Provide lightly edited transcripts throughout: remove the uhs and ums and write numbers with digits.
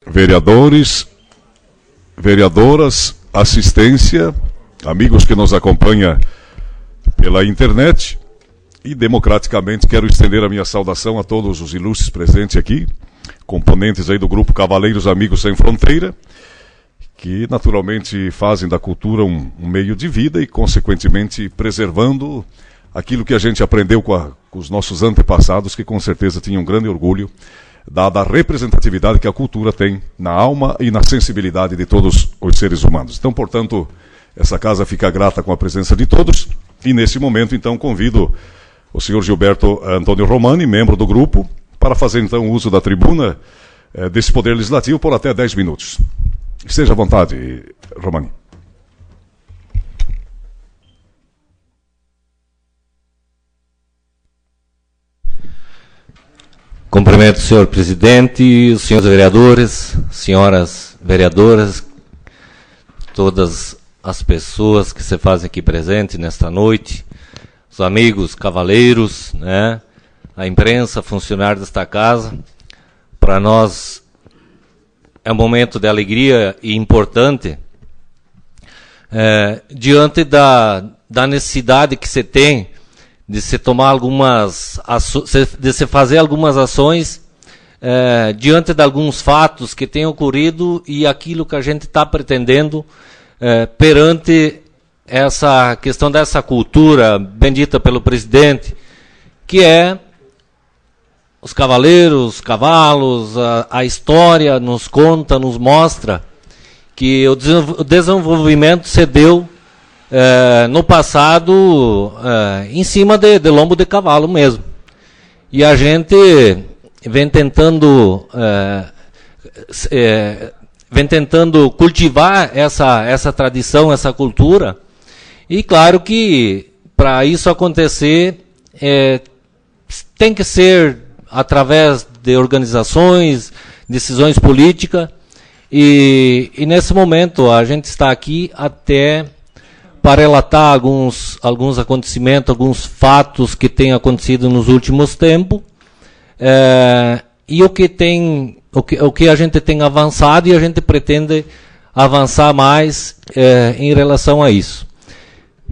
vereadores, vereadoras, assistência, amigos que nos acompanham pela internet, e democraticamente quero estender a minha saudação a todos os ilustres presentes aqui, componentes aí do grupo Cavaleiros Amigos Sem Fronteira, que naturalmente fazem da cultura um meio de vida e, consequentemente, preservando aquilo que a gente aprendeu com os nossos antepassados, que com certeza tinham um grande orgulho, dada a representatividade que a cultura tem na alma e na sensibilidade de todos os seres humanos. Então, portanto, essa casa fica grata com a presença de todos, e nesse momento, então, convido o senhor Gilberto Antônio Romani, membro do grupo, para fazer, então, uso da tribuna desse poder legislativo por até 10 minutos. Esteja à vontade, Romani. Cumprimento o senhor presidente, os senhores vereadores, senhoras vereadoras, todas as pessoas que se fazem aqui presentes nesta noite, os amigos cavaleiros, né, a imprensa, funcionários desta casa. Para nós é um momento de alegria e importante, diante da necessidade que se tem de se tomar de se fazer algumas ações diante de alguns fatos que têm ocorrido e aquilo que a gente está pretendendo perante essa questão dessa cultura bendita pelo presidente, que é os cavaleiros, os cavalos, a história nos conta, nos mostra que o desenvolvimento se deu no passado em cima de lombo de cavalo mesmo. E a gente vem tentando cultivar essa tradição, essa cultura. E claro que para isso acontecer tem que ser através de organizações, decisões políticas, e nesse momento a gente está aqui até para relatar alguns acontecimentos, alguns fatos que têm acontecido nos últimos tempos, e o que a gente tem avançado, e a gente pretende avançar mais em relação a isso.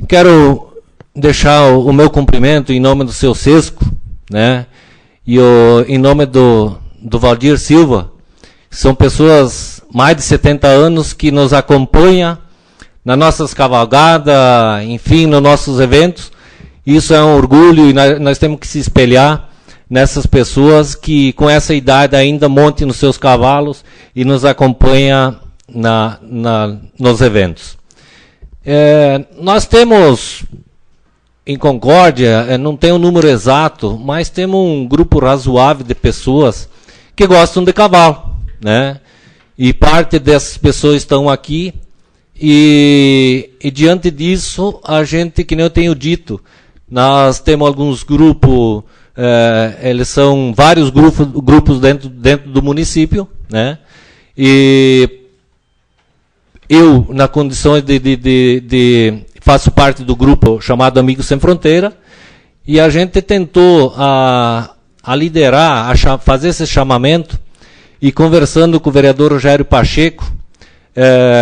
Quero deixar o meu cumprimento em nome do seu Sesco, né, e em nome do Valdir Silva, que são pessoas mais de 70 anos que nos acompanham nas nossas cavalgadas, enfim, nos nossos eventos. Isso é um orgulho e nós temos que se espelhar nessas pessoas que com essa idade ainda montam nos seus cavalos e nos acompanham nos eventos. Nós temos em Concórdia, não tem um número exato, mas temos um grupo razoável de pessoas que gostam de cavalo, né? E parte dessas pessoas estão aqui, e diante disso, a gente, que nem eu tenho dito, nós temos alguns grupos, eles são vários grupos dentro do município, né? E eu, na condição faço parte do grupo chamado Amigos Sem Fronteira, e a gente tentou a liderar, fazer esse chamamento, e conversando com o vereador Rogério Pacheco,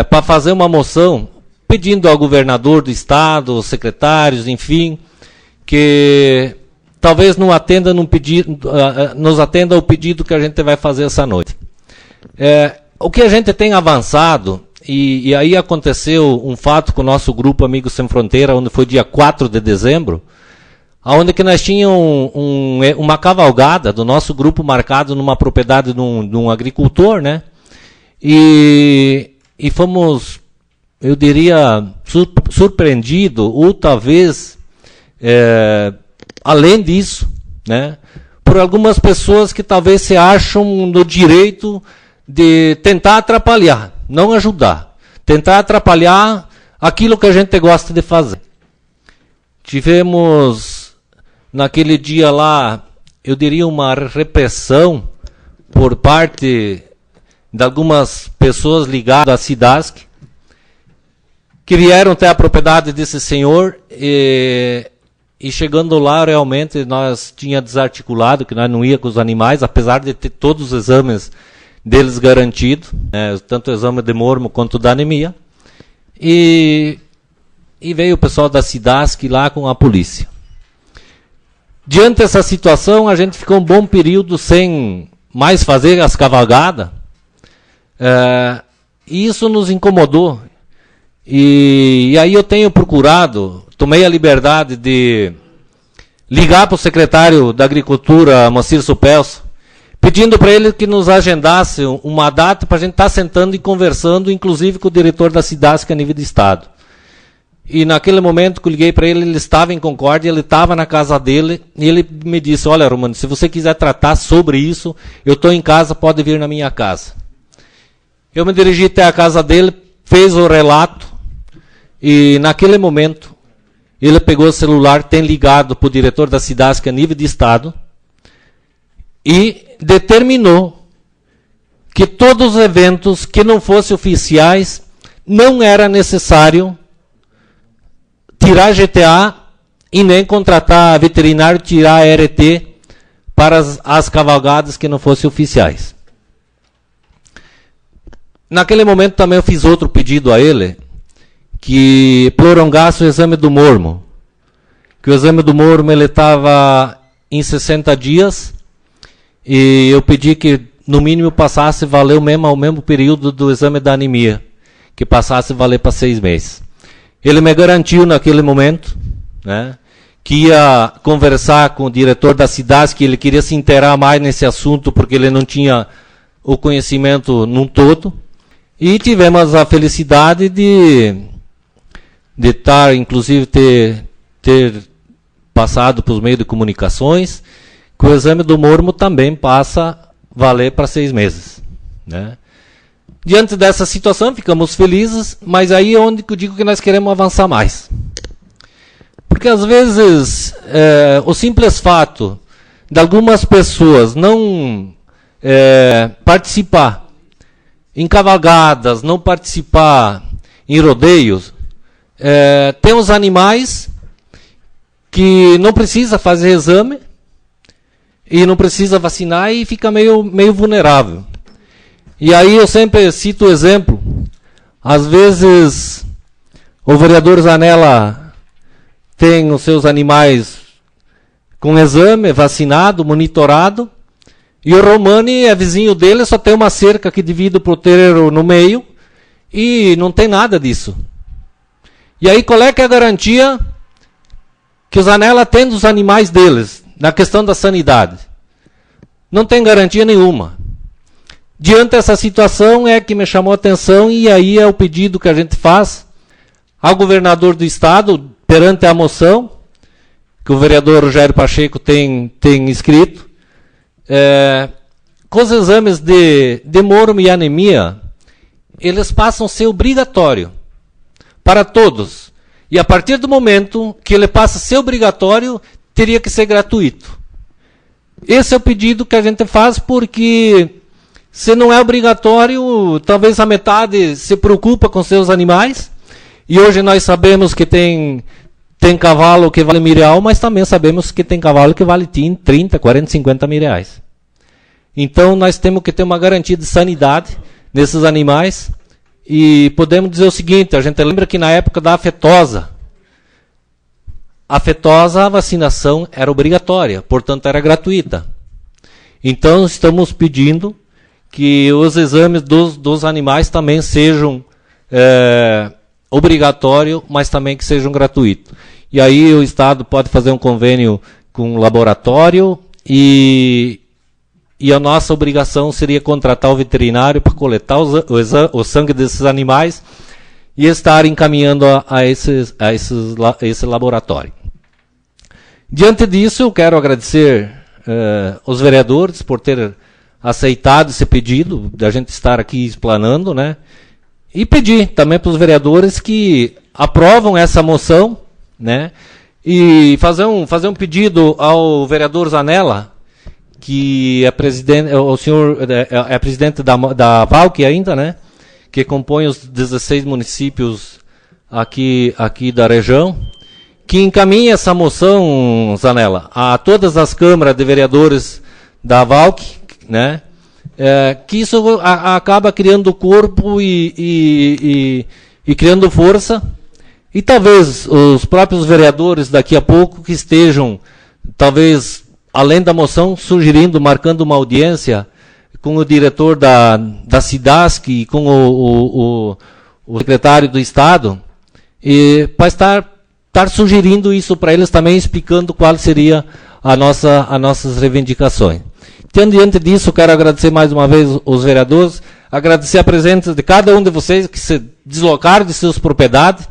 para fazer uma moção, pedindo ao governador do estado, aos secretários, enfim, que talvez nos atenda ao pedido que a gente vai fazer essa noite. O que a gente tem avançado, e aí aconteceu um fato com o nosso grupo Amigos Sem Fronteira, onde foi dia 4 de dezembro, onde que nós tínhamos uma cavalgada do nosso grupo marcado numa propriedade de um agricultor, né? E fomos, eu diria, surpreendidos, ou talvez, além disso, né, por algumas pessoas que talvez se acham no direito de tentar atrapalhar, não ajudar, tentar atrapalhar aquilo que a gente gosta de fazer. Tivemos, naquele dia lá, eu diria uma repressão por parte de algumas pessoas ligadas à Cidasc, que vieram até a propriedade desse senhor, e chegando lá, realmente, nós tínhamos desarticulado, que nós não ia com os animais, apesar de ter todos os exames deles garantido, tanto o exame de mormo quanto da anemia. E veio o pessoal da Cidasc lá com a polícia. Diante dessa situação, a gente ficou um bom período sem mais fazer as cavalgadas, e isso nos incomodou. E aí eu tenho procurado, tomei a liberdade de ligar para o secretário da Agricultura, Moacir Supelso, pedindo para ele que nos agendasse uma data para a gente estar sentando e conversando, inclusive com o diretor da Cidasc a nível de Estado. E naquele momento que eu liguei para ele estava em Concórdia, ele estava na casa dele, e ele me disse, olha, Romano, se você quiser tratar sobre isso, eu estou em casa, pode vir na minha casa. Eu me dirigi até a casa dele, fez o relato, e naquele momento, ele pegou o celular, tem ligado para o diretor da Cidasc a nível de Estado, e determinou que todos os eventos que não fossem oficiais, não era necessário tirar GTA e nem contratar veterinário, tirar RT para as cavalgadas que não fossem oficiais. Naquele momento também eu fiz outro pedido a ele, que prolongasse o exame do mormo. Que o exame do mormo ele estava em 60 dias, e eu pedi que no mínimo passasse a valer ao mesmo período do exame da anemia, que passasse a valer para 6 meses. Ele me garantiu naquele momento, né, que ia conversar com o diretor da Cidasc, que ele queria se inteirar mais nesse assunto, porque ele não tinha o conhecimento num todo. E tivemos a felicidade de estar, inclusive, ter passado para os meios de comunicações, que o exame do mormo também passa a valer para 6 meses, né? Diante dessa situação, ficamos felizes, mas aí é onde eu digo que nós queremos avançar mais. Porque, às vezes, o simples fato de algumas pessoas não participar em cavalgadas, não participar em rodeios, tem os animais que não precisa fazer exame e não precisa vacinar e fica meio vulnerável. E aí eu sempre cito o exemplo, às vezes o vereador Zanella tem os seus animais com exame, vacinado, monitorado, e o Romani é vizinho dele, só tem uma cerca que divide o porteiro no meio, e não tem nada disso. E aí qual é que é a garantia que o Zanella tem dos animais deles, na questão da sanidade? Não tem garantia nenhuma. Diante dessa situação é que me chamou a atenção, e aí é o pedido que a gente faz ao governador do estado, perante a moção, que o vereador Rogério Pacheco tem escrito, com os exames de mormo e anemia, eles passam a ser obrigatórios para todos. E a partir do momento que ele passa a ser obrigatório, teria que ser gratuito. Esse é o pedido que a gente faz, porque se não é obrigatório, talvez a metade se preocupa com seus animais. E hoje nós sabemos que tem cavalo que vale R$1.000, mas também sabemos que tem cavalo que vale 30, 40, 50 mil reais. Então nós temos que ter uma garantia de sanidade nesses animais. E podemos dizer o seguinte, a gente lembra que na época da afetosa, a vacinação era obrigatória, portanto era gratuita. Então estamos pedindo que os exames dos animais também sejam obrigatórios, mas também que sejam gratuitos. E aí o Estado pode fazer um convênio com o laboratório, e a nossa obrigação seria contratar o veterinário para coletar o sangue desses animais e estar encaminhando a esse laboratório. Diante disso, eu quero agradecer os vereadores por ter aceitado esse pedido, da gente estar aqui explanando, né? E pedir também para os vereadores que aprovam essa moção, né? E fazer um pedido ao vereador Zanella, que é presidente, o senhor é presidente da VALC ainda, né? Que compõe os 16 municípios aqui da região, que encaminhe essa moção, Zanella, a todas as câmaras de vereadores da VALC, né? que isso acaba criando corpo e criando força, e talvez os próprios vereadores daqui a pouco que estejam, talvez, além da moção, sugerindo, marcando uma audiência com o diretor da Cidasc e com o secretário do Estado, para estar sugerindo isso para eles também, explicando qual seria as nossas reivindicações. Tendo diante disso, quero agradecer mais uma vez os vereadores, agradecer a presença de cada um de vocês que se deslocaram de suas propriedades.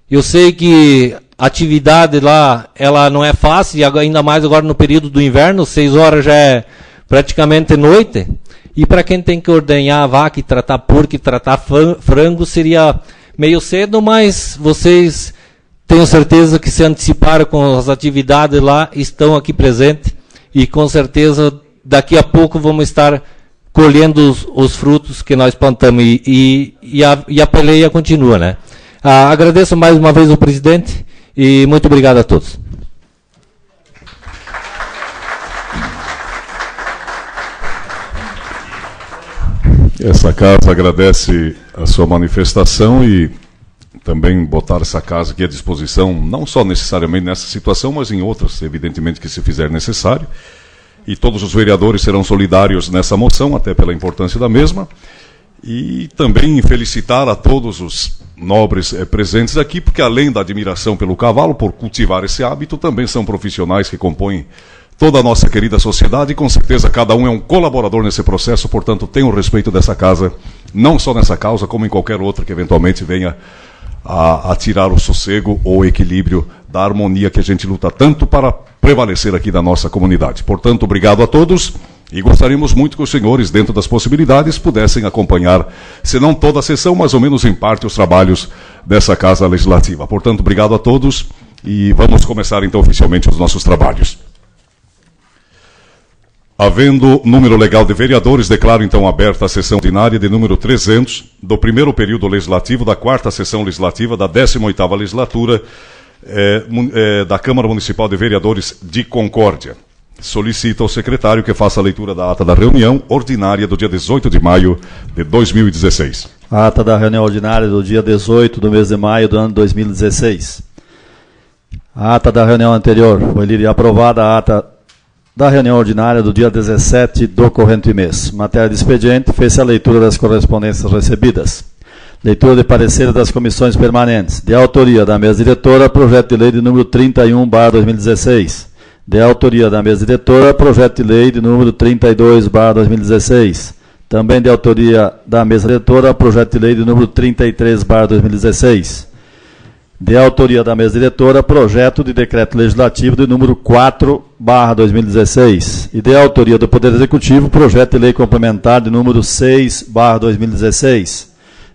Eu sei que a atividade lá, ela não é fácil, e ainda mais agora no período do inverno, 6 horas já é praticamente noite, e para quem tem que ordenhar a vaca e tratar porco e tratar frango, seria meio cedo, mas vocês, tenho certeza que se anteciparam com as atividades lá, estão aqui presentes, e com certeza daqui a pouco vamos estar colhendo os frutos que nós plantamos, e a peleia continua, né? Agradeço mais uma vez o presidente e muito obrigado a todos. Essa casa agradece a sua manifestação e também botar essa casa aqui à disposição, não só necessariamente nessa situação, mas em outras, evidentemente, que se fizer necessário. E todos os vereadores serão solidários nessa moção, até pela importância da mesma. E também felicitar a todos os nobres presentes aqui, porque além da admiração pelo cavalo, por cultivar esse hábito, também são profissionais que compõem toda a nossa querida sociedade, e com certeza cada um é um colaborador nesse processo, portanto tenho o respeito dessa casa, não só nessa causa, como em qualquer outra que eventualmente venha a tirar o sossego ou o equilíbrio da harmonia que a gente luta tanto para prevalecer aqui da nossa comunidade. Portanto, obrigado a todos. E gostaríamos muito que os senhores, dentro das possibilidades, pudessem acompanhar, se não toda a sessão, mais ou menos em parte, os trabalhos dessa Casa Legislativa. Portanto, obrigado a todos e vamos começar então oficialmente os nossos trabalhos. Havendo número legal de vereadores, declaro então aberta a sessão ordinária de número 300 do primeiro período legislativo da 4ª sessão legislativa da 18ª legislatura da Câmara Municipal de Vereadores de Concórdia. Solicito ao secretário que faça a leitura da ata da reunião ordinária do dia 18 de maio de 2016. A ata da reunião ordinária do dia 18 do mês de maio do ano 2016. A ata da reunião anterior foi lida e aprovada a ata da reunião ordinária do dia 17 do corrente mês. Matéria de expediente, fez-se a leitura das correspondências recebidas. Leitura de pareceres das comissões permanentes. De autoria da mesa diretora, projeto de lei de número 31/2016. De autoria da mesa diretora, projeto de lei de número 32/2016. Também de autoria da mesa diretora, projeto de lei de número 33/2016. De autoria da mesa diretora, projeto de decreto legislativo de número 4/2016. E de autoria do Poder Executivo, projeto de lei complementar de número 6/2016.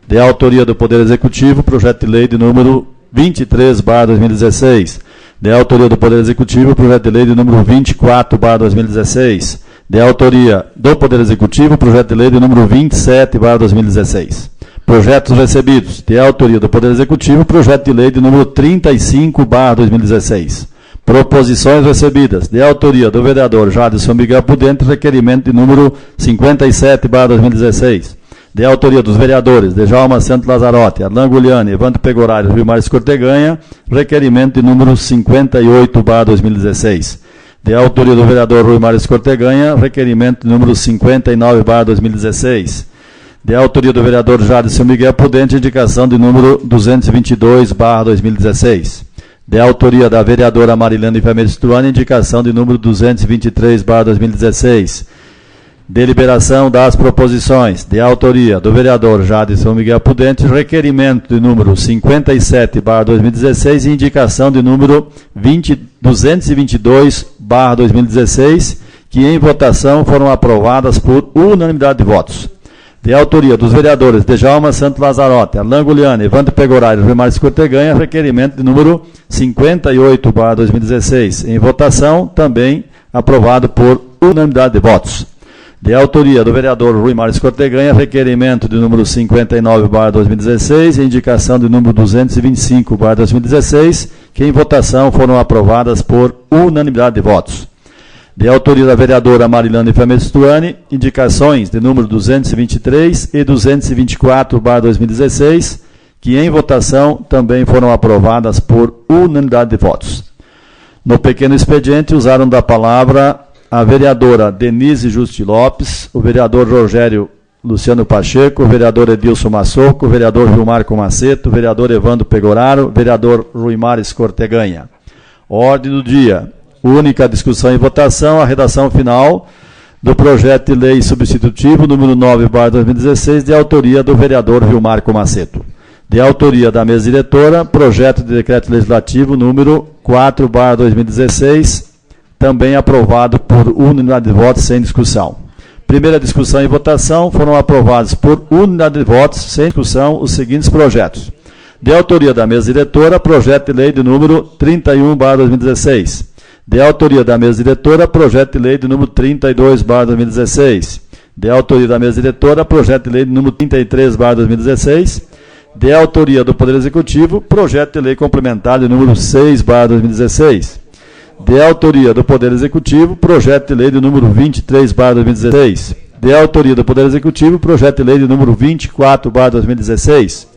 De autoria do Poder Executivo, projeto de lei de número 23/2016. De autoria do Poder Executivo, projeto de lei de número 24/2016. De autoria do Poder Executivo, projeto de lei de número 27/2016. Projetos recebidos. De autoria do Poder Executivo, projeto de lei de número 35/2016. Proposições recebidas. De autoria do vereador Jadson Miguel Prudente, requerimento de número 57/2016. De autoria dos vereadores Djalma Santos Lazarotti, Arlan Guliani, Evandro Pegorari e Vilmar Corteganha, requerimento de número 58/2016. De autoria do vereador Rui Mares Corteganha, requerimento de número 59/2016. De autoria do vereador Jadson Miguel Prudente, indicação de número 222/2016. De autoria da vereadora Marilene Vermelho Struani, indicação de número 223/2016. Deliberação das proposições. De autoria do vereador Jadson Miguel Prudente, requerimento de número 57/2016 e indicação de número 222/2016, que em votação foram aprovadas por unanimidade de votos. De autoria dos vereadores Djalma Santos Lazarotti, Arlan Guliani, Evandro Pegorari e Vilmar Corteganha, requerimento de número 58/2016, em votação também aprovado por unanimidade de votos. De autoria do vereador Rui Mares Corteganha, requerimento de número 59/2016 e indicação de número 225/2016, que em votação foram aprovadas por unanimidade de votos. De autoria da vereadora Marilane Famestuani, indicações de número 223 e 224/2016, que em votação também foram aprovadas por unanimidade de votos. No pequeno expediente, usaram da palavra a vereadora Denise Justi Lopes, o vereador Rogério Luciano Pacheco, o vereador Edilson Massoco, o vereador Vilmar Comaceto, o vereador Evandro Pegoraro, o vereador Ruimar Escorteganha. Ordem do dia. Única discussão e votação, a redação final do projeto de lei substitutivo número 9/2016, de autoria do vereador Vilmar Comaceto. De autoria da mesa diretora, projeto de decreto legislativo número 4/2016, também aprovado por unanimidade de votos, sem discussão. Primeira discussão e votação, foram aprovados por unanimidade de votos, sem discussão, os seguintes projetos. De autoria da mesa diretora, projeto de lei de número 31/2016. De autoria da mesa diretora, projeto de lei de número 32/2016. De autoria da mesa diretora, projeto de lei de número 33/2016. De autoria do Poder Executivo, projeto de lei complementar de número 6/2016. De autoria do Poder Executivo, projeto de lei de número 23/2016. De autoria do Poder Executivo, projeto de lei de número 24/2016.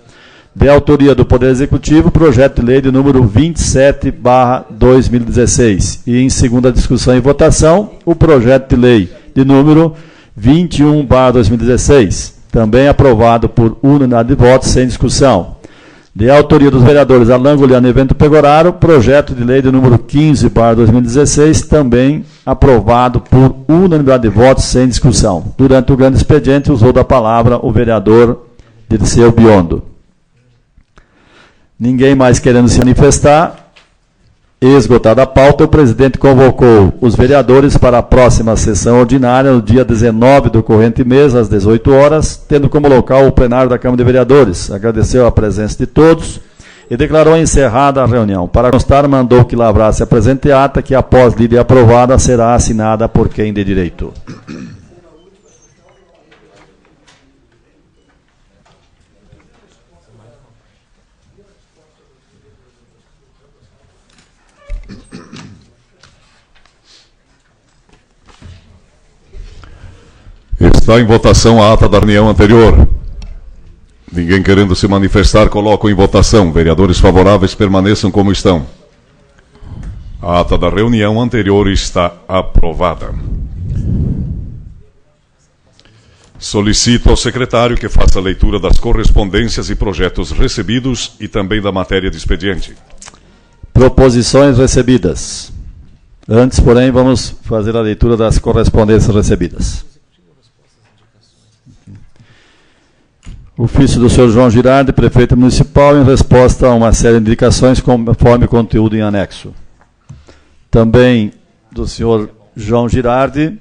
De autoria do Poder Executivo, projeto de lei de número 27/2016. E em segunda discussão e votação, o projeto de lei de número 21/2016, também aprovado por unanimidade de votos, sem discussão. De autoria dos vereadores Alain Goliano e Evandro Pegoraro, projeto de lei de número 15/2016, também aprovado por unanimidade de votos, sem discussão. Durante o grande expediente, usou da palavra o vereador Dirceu Biondo. Ninguém mais querendo se manifestar, esgotada a pauta, o presidente convocou os vereadores para a próxima sessão ordinária, no dia 19 do corrente mês, às 18 horas, tendo como local o plenário da Câmara de Vereadores. Agradeceu a presença de todos e declarou encerrada a reunião. Para constar, mandou que lavrasse a presente ata, que após lida e aprovada, será assinada por quem de direito. Está em votação a ata da reunião anterior. Ninguém querendo se manifestar, coloco em votação. Vereadores favoráveis permaneçam como estão. A ata da reunião anterior está aprovada. Solicito ao secretário que faça a leitura das correspondências e projetos recebidos e também da matéria de expediente. Proposições recebidas. Antes, porém, vamos fazer a leitura das correspondências recebidas. Ofício do senhor João Girardi, prefeito municipal, em resposta a uma série de indicações conforme conteúdo em anexo. Também do senhor João Girardi,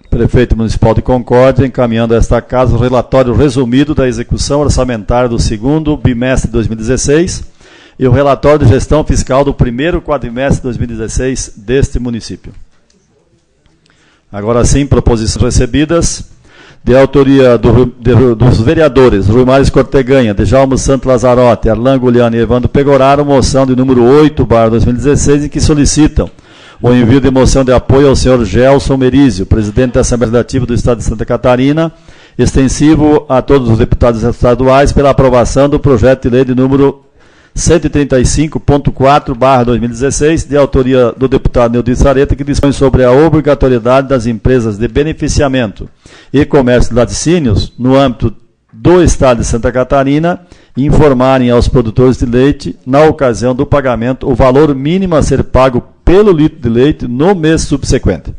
prefeito municipal de Concórdia, encaminhando a esta casa o relatório resumido da execução orçamentária do segundo bimestre de 2016 e o relatório de gestão fiscal do primeiro quadrimestre de 2016 deste município. Agora sim, proposições recebidas. De autoria dos vereadores Ruimar Escorteganha, Djalma Santo Lazarotti, Arlan Goliano e Evandro Pegoraro, moção de número 8/2016, em que solicitam o envio de moção de apoio ao senhor Gelson Merizio, presidente da Assembleia Legislativa do Estado de Santa Catarina, extensivo a todos os deputados estaduais, pela aprovação do projeto de lei de número 135.4/2016, de autoria do deputado Neudi Sareta, que dispõe sobre a obrigatoriedade das empresas de beneficiamento e comércio de laticínios, no âmbito do Estado de Santa Catarina, informarem aos produtores de leite, na ocasião do pagamento, o valor mínimo a ser pago pelo litro de leite no mês subsequente.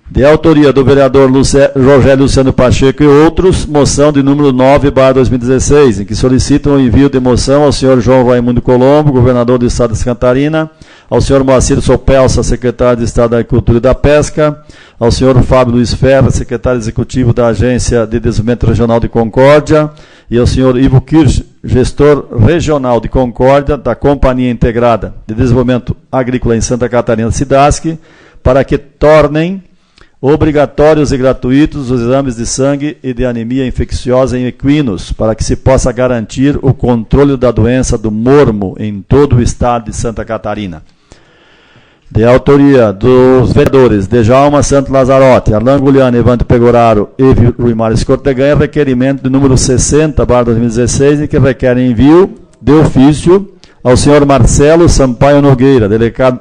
De autoria do vereador Rogério Luciano Pacheco e outros, moção de número 9/2016, em que solicitam o envio de moção ao senhor João Raimundo Colombo, governador do Estado de Santa Catarina, ao senhor Moacir Sopelsa, secretário de Estado da Agricultura e da Pesca, ao senhor Fábio Luiz Ferra, secretário executivo da Agência de Desenvolvimento Regional de Concórdia, e ao senhor Ivo Kirsch, gestor regional de Concórdia, da Companhia Integrada de Desenvolvimento Agrícola em Santa Catarina, SIDASC, para que tornem obrigatórios e gratuitos os exames de sangue e de anemia infecciosa em equinos, para que se possa garantir o controle da doença do mormo em todo o estado de Santa Catarina. De autoria dos vereadores Djalma Santos Lazarotti, Arlan Guliani, Evandro Pegoraro e Ruimar Escorteganha, requerimento de número 60/2016, em que requer envio de ofício ao senhor Marcelo Sampaio Nogueira,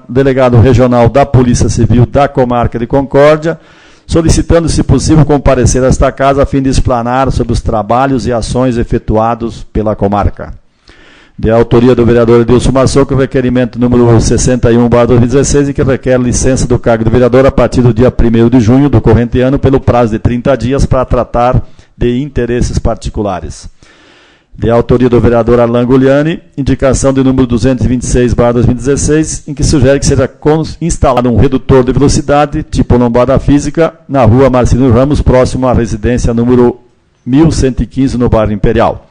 delegado regional da Polícia Civil da Comarca de Concórdia, solicitando, se possível, comparecer a esta casa a fim de explanar sobre os trabalhos e ações efetuados pela comarca. De autoria do vereador Edilson Massoco, requerimento número 61/2016, em que requer licença do cargo de vereador a partir do dia 1º de junho do corrente ano, pelo prazo de 30 dias, para tratar de interesses particulares. De autoria do vereador Arlan Guliani, indicação de número 226/2016, em que sugere que seja instalado um redutor de velocidade, tipo lombada física, na rua Marcelino Ramos, próximo à residência número 1115, no bairro Imperial.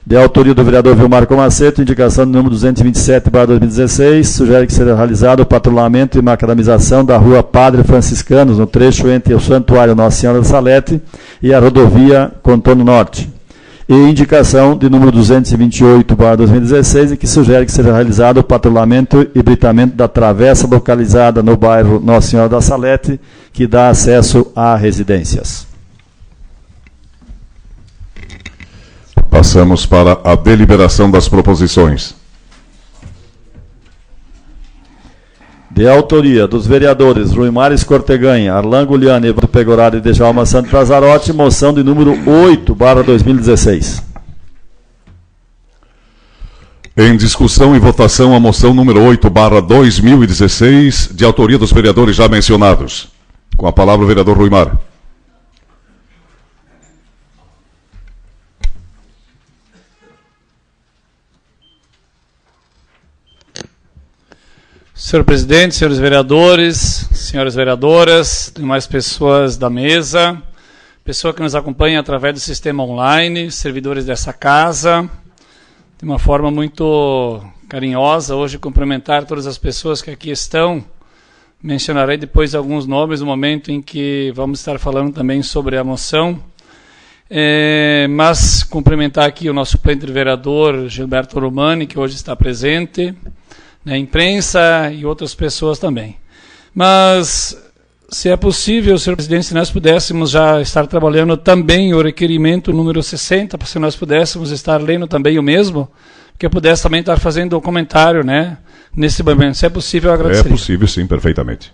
De autoria do vereador Vilmar Comaceto, indicação de número 227/2016, sugere que seja realizado o patrulhamento e macadamização da rua Padre Franciscanos, no trecho entre o Santuário Nossa Senhora da Salete e a rodovia Contorno Norte. E indicação de número 228/2016, em que sugere que seja realizado o patrulhamento e britamento da travessa localizada no bairro Nossa Senhora da Salete, que dá acesso a residências. Passamos para a deliberação das proposições. De autoria dos vereadores Ruimar Escorteganha, Arlan Guliani, Evandro Pegoraro e Djalma Santos Lazarotti, moção de número 8/2016. Em discussão e votação, a moção número 8/2016, de autoria dos vereadores já mencionados. Com a palavra o vereador Ruimar. Senhor presidente, senhores vereadores, senhoras vereadoras, demais pessoas da mesa, pessoa que nos acompanha através do sistema online, servidores dessa casa, de uma forma muito carinhosa, hoje cumprimentar todas as pessoas que aqui estão. Mencionarei depois alguns nomes no momento em que vamos estar falando também sobre a moção. Mas cumprimentar aqui o nosso suplente de vereador, Gilberto Romani, que hoje está presente, na imprensa e outras pessoas também. Mas, se é possível, senhor presidente, se nós pudéssemos já estar trabalhando também o requerimento número 60, se nós pudéssemos estar lendo também o mesmo, que eu pudesse também estar fazendo um comentário, né, nesse momento. Se é possível, eu agradeceria. É possível, sim, perfeitamente.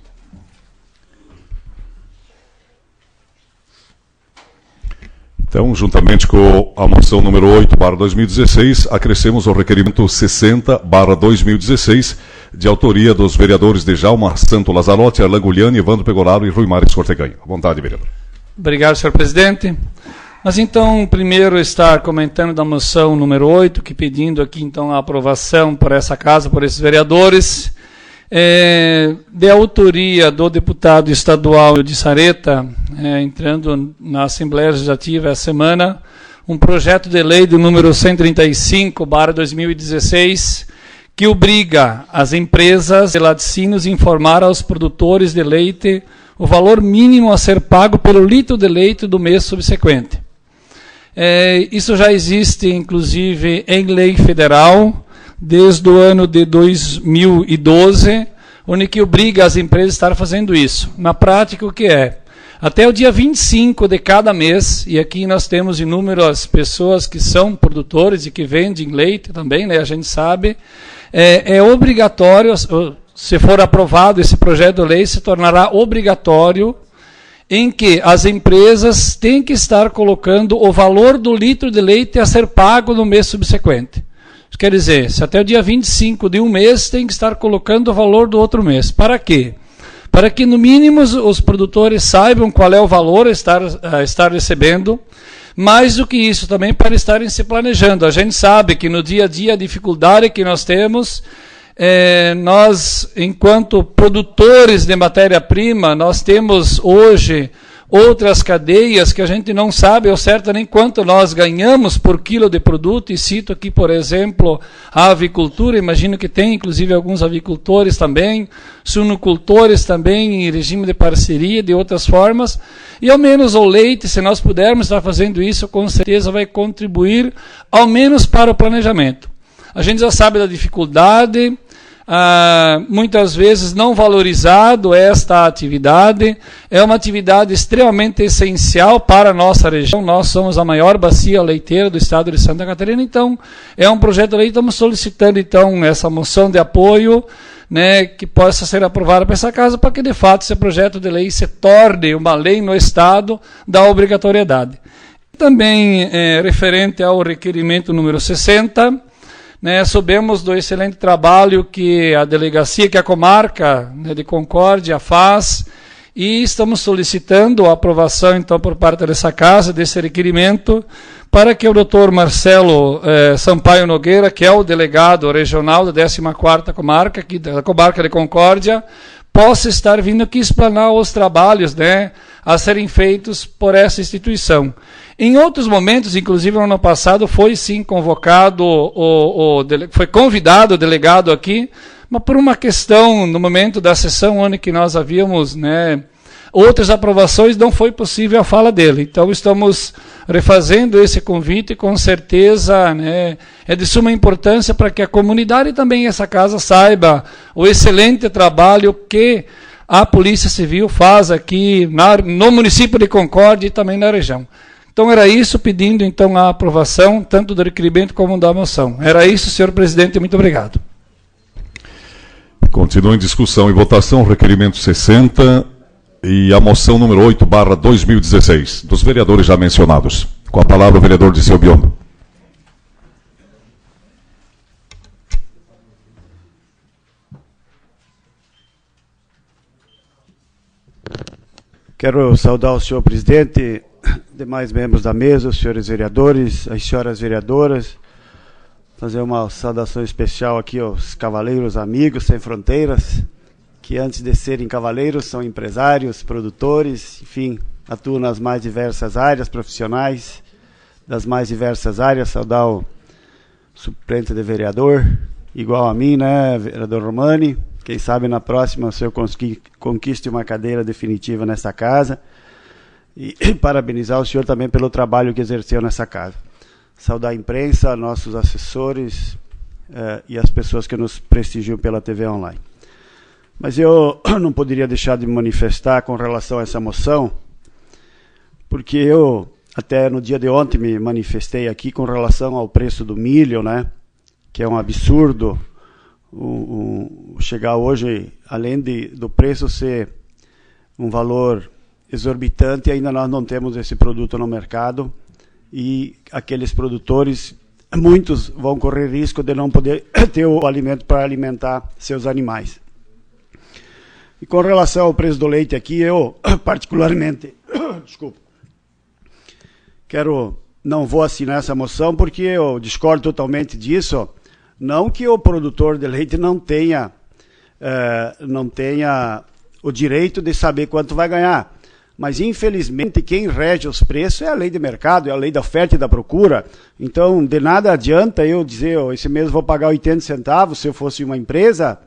Então, juntamente com a moção número 8/2016, acrescemos o requerimento 60/2016, de autoria dos vereadores Djalma Santos Lazarotti, Arlan Guliani, Evandro Pegoraro e Ruimar Escorteganha. À vontade, vereador. Obrigado, senhor presidente. Mas então, primeiro estar comentando da moção número 8, que pedindo aqui então a aprovação por essa casa, por esses vereadores, de autoria do deputado estadual de Sareta, entrando na Assembleia Legislativa essa semana, um projeto de lei do número 135/2016, que obriga as empresas de laticínios a informar aos produtores de leite o valor mínimo a ser pago pelo litro de leite do mês subsequente. Isso já existe, inclusive, em lei federal, desde o ano de 2012, onde que obriga as empresas a estar fazendo isso. Na prática, o que é? Até o dia 25 de cada mês, e aqui nós temos inúmeras pessoas que são produtores e que vendem leite também, né, a gente sabe, é obrigatório, se for aprovado esse projeto de lei, se tornará obrigatório em que as empresas têm que estar colocando o valor do litro de leite a ser pago no mês subsequente. Quer dizer, se até o dia 25 de um mês tem que estar colocando o valor do outro mês. Para quê? Para que, no mínimo, os produtores saibam qual é o valor a estar recebendo. Mais do que isso, também para estarem se planejando. A gente sabe que no dia a dia a dificuldade que nós temos, nós, enquanto produtores de matéria-prima, nós temos hoje outras cadeias que a gente não sabe ao certo nem quanto nós ganhamos por quilo de produto, e cito aqui, por exemplo, a avicultura, imagino que tem inclusive alguns avicultores também, suinocultores também em regime de parceria, de outras formas, e ao menos o leite, se nós pudermos estar fazendo isso, com certeza vai contribuir, ao menos para o planejamento. A gente já sabe da dificuldade, muitas vezes não valorizado esta atividade. É uma atividade extremamente essencial para a nossa região. Nós somos a maior bacia leiteira do estado de Santa Catarina, então é um projeto de lei. Estamos solicitando então essa moção de apoio, né, que possa ser aprovada para essa casa, para que de fato esse projeto de lei se torne uma lei no estado da obrigatoriedade. Também referente ao requerimento número 60, né, soubemos do excelente trabalho que a delegacia, que a comarca, né, de Concórdia faz, e estamos solicitando a aprovação, então, por parte dessa casa, desse requerimento, para que o doutor Marcelo Sampaio Nogueira, que é o delegado regional da 14ª comarca, aqui da comarca de Concórdia, possa estar vindo aqui explanar os trabalhos, né, a serem feitos por essa instituição. Em outros momentos, inclusive no ano passado, foi sim convocado, foi convidado o delegado aqui, mas por uma questão, no momento da sessão onde que nós havíamos, né, outras aprovações, não foi possível a fala dele. Então estamos refazendo esse convite e com certeza, né, é de suma importância para que a comunidade e também essa casa saiba o excelente trabalho que a Polícia Civil faz aqui no município de Concórdia e também na região. Então era isso, pedindo então a aprovação tanto do requerimento como da moção. Era isso, senhor presidente, muito obrigado. Continua em discussão e votação o requerimento 60 e a moção número 8/2016, dos vereadores já mencionados. Com a palavra o vereador Diceu Biombo. Quero saudar o senhor presidente, demais membros da mesa, os senhores vereadores, as senhoras vereadoras, fazer uma saudação especial aqui aos cavaleiros amigos sem fronteiras, que antes de serem cavaleiros são empresários, produtores, enfim, atuam nas mais diversas áreas profissionais, das mais diversas áreas. Saudar o suplente de vereador, igual a mim, né, vereador Romani. Quem sabe na próxima o senhor conquiste uma cadeira definitiva nessa casa. E parabenizar o senhor também pelo trabalho que exerceu nessa casa. Saudar a imprensa, nossos assessores e as pessoas que nos prestigiam pela TV online. Mas eu não poderia deixar de me manifestar com relação a essa moção, porque eu, até no dia de ontem, me manifestei aqui com relação ao preço do milho, né, que é um absurdo. Chegar hoje, além do preço ser um valor exorbitante, ainda nós não temos esse produto no mercado, e aqueles produtores, muitos vão correr risco de não poder ter o alimento para alimentar seus animais. E com relação ao preço do leite aqui, eu particularmente, não vou assinar essa moção porque eu discordo totalmente disso. Não que o produtor de leite não tenha o direito de saber quanto vai ganhar, mas infelizmente quem rege os preços é a lei de mercado, é a lei da oferta e da procura. Então de nada adianta eu dizer, esse mês vou pagar 80 centavos se eu fosse uma empresa,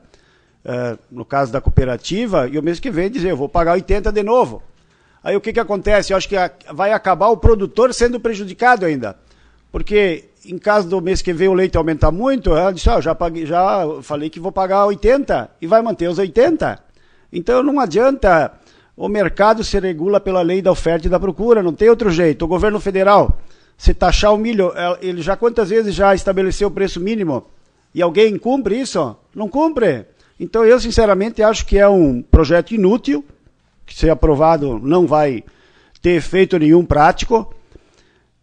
no caso da cooperativa, e o mês que vem dizer, eu vou pagar 80 de novo. Aí o que acontece? Eu acho que vai acabar o produtor sendo prejudicado ainda, porque em caso do mês que vem o leite aumentar muito, ela disse, já falei que vou pagar 80 e vai manter os 80. Então não adianta, o mercado se regula pela lei da oferta e da procura, não tem outro jeito. O governo federal, se taxar o milho, ele já quantas vezes já estabeleceu o preço mínimo e alguém cumpre isso? Não cumpre. Então eu sinceramente acho que é um projeto inútil, que se aprovado não vai ter efeito nenhum prático.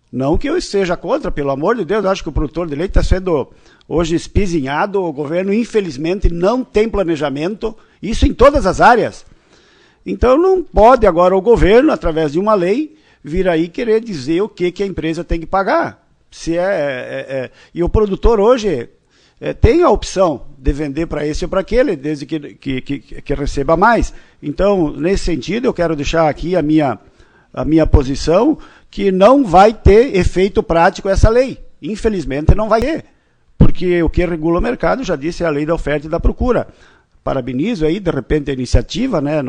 Não que eu esteja contra, pelo amor de Deus, eu acho que o produtor de leite está sendo hoje espizinhado, o governo infelizmente não tem planejamento, isso em todas as áreas. Então não pode agora o governo, através de uma lei, vir aí querer dizer o que a empresa tem que pagar. E o produtor hoje tem a opção de vender para esse ou para aquele, desde que receba mais. Então, nesse sentido, eu quero deixar aqui a minha posição, que não vai ter efeito prático essa lei. Infelizmente não vai ter, porque o que regula o mercado, já disse, é a lei da oferta e da procura. Parabenizo aí, de repente, a iniciativa, né,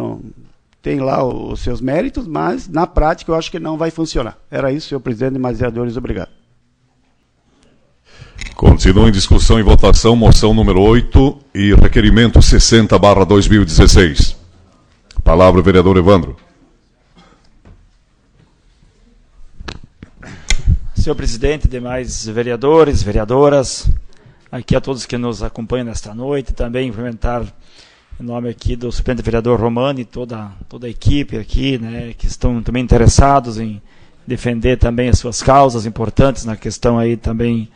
tem lá os seus méritos, mas na prática eu acho que não vai funcionar. Era isso, senhor presidente e mais vereadores, obrigado. Continua em discussão e votação moção número 8 e requerimento 60/2016. Palavra, vereador Evandro. Senhor presidente, demais vereadores, vereadoras, aqui a todos que nos acompanham nesta noite, também cumprimentar em nome aqui do suplente vereador Romani e toda a equipe aqui, né, que estão também interessados em defender também as suas causas importantes na questão aí também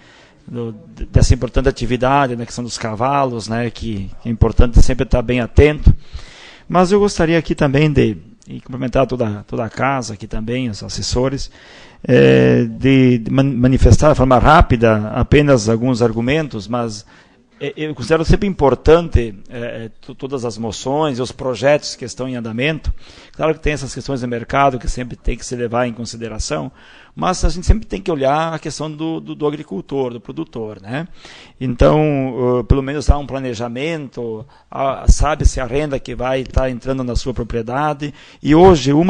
dessa importante atividade, na questão dos cavalos, né, que é importante sempre estar bem atento. Mas eu gostaria aqui também de cumprimentar toda a casa aqui também, os assessores, de manifestar de forma rápida apenas alguns argumentos, mas eu considero sempre importante todas as moções e os projetos que estão em andamento. Claro que tem essas questões de mercado que sempre tem que se levar em consideração, mas a gente sempre tem que olhar a questão do agricultor, do produtor, né? Então, pelo menos há um planejamento, sabe-se a renda que vai estar entrando na sua propriedade. E hoje, eu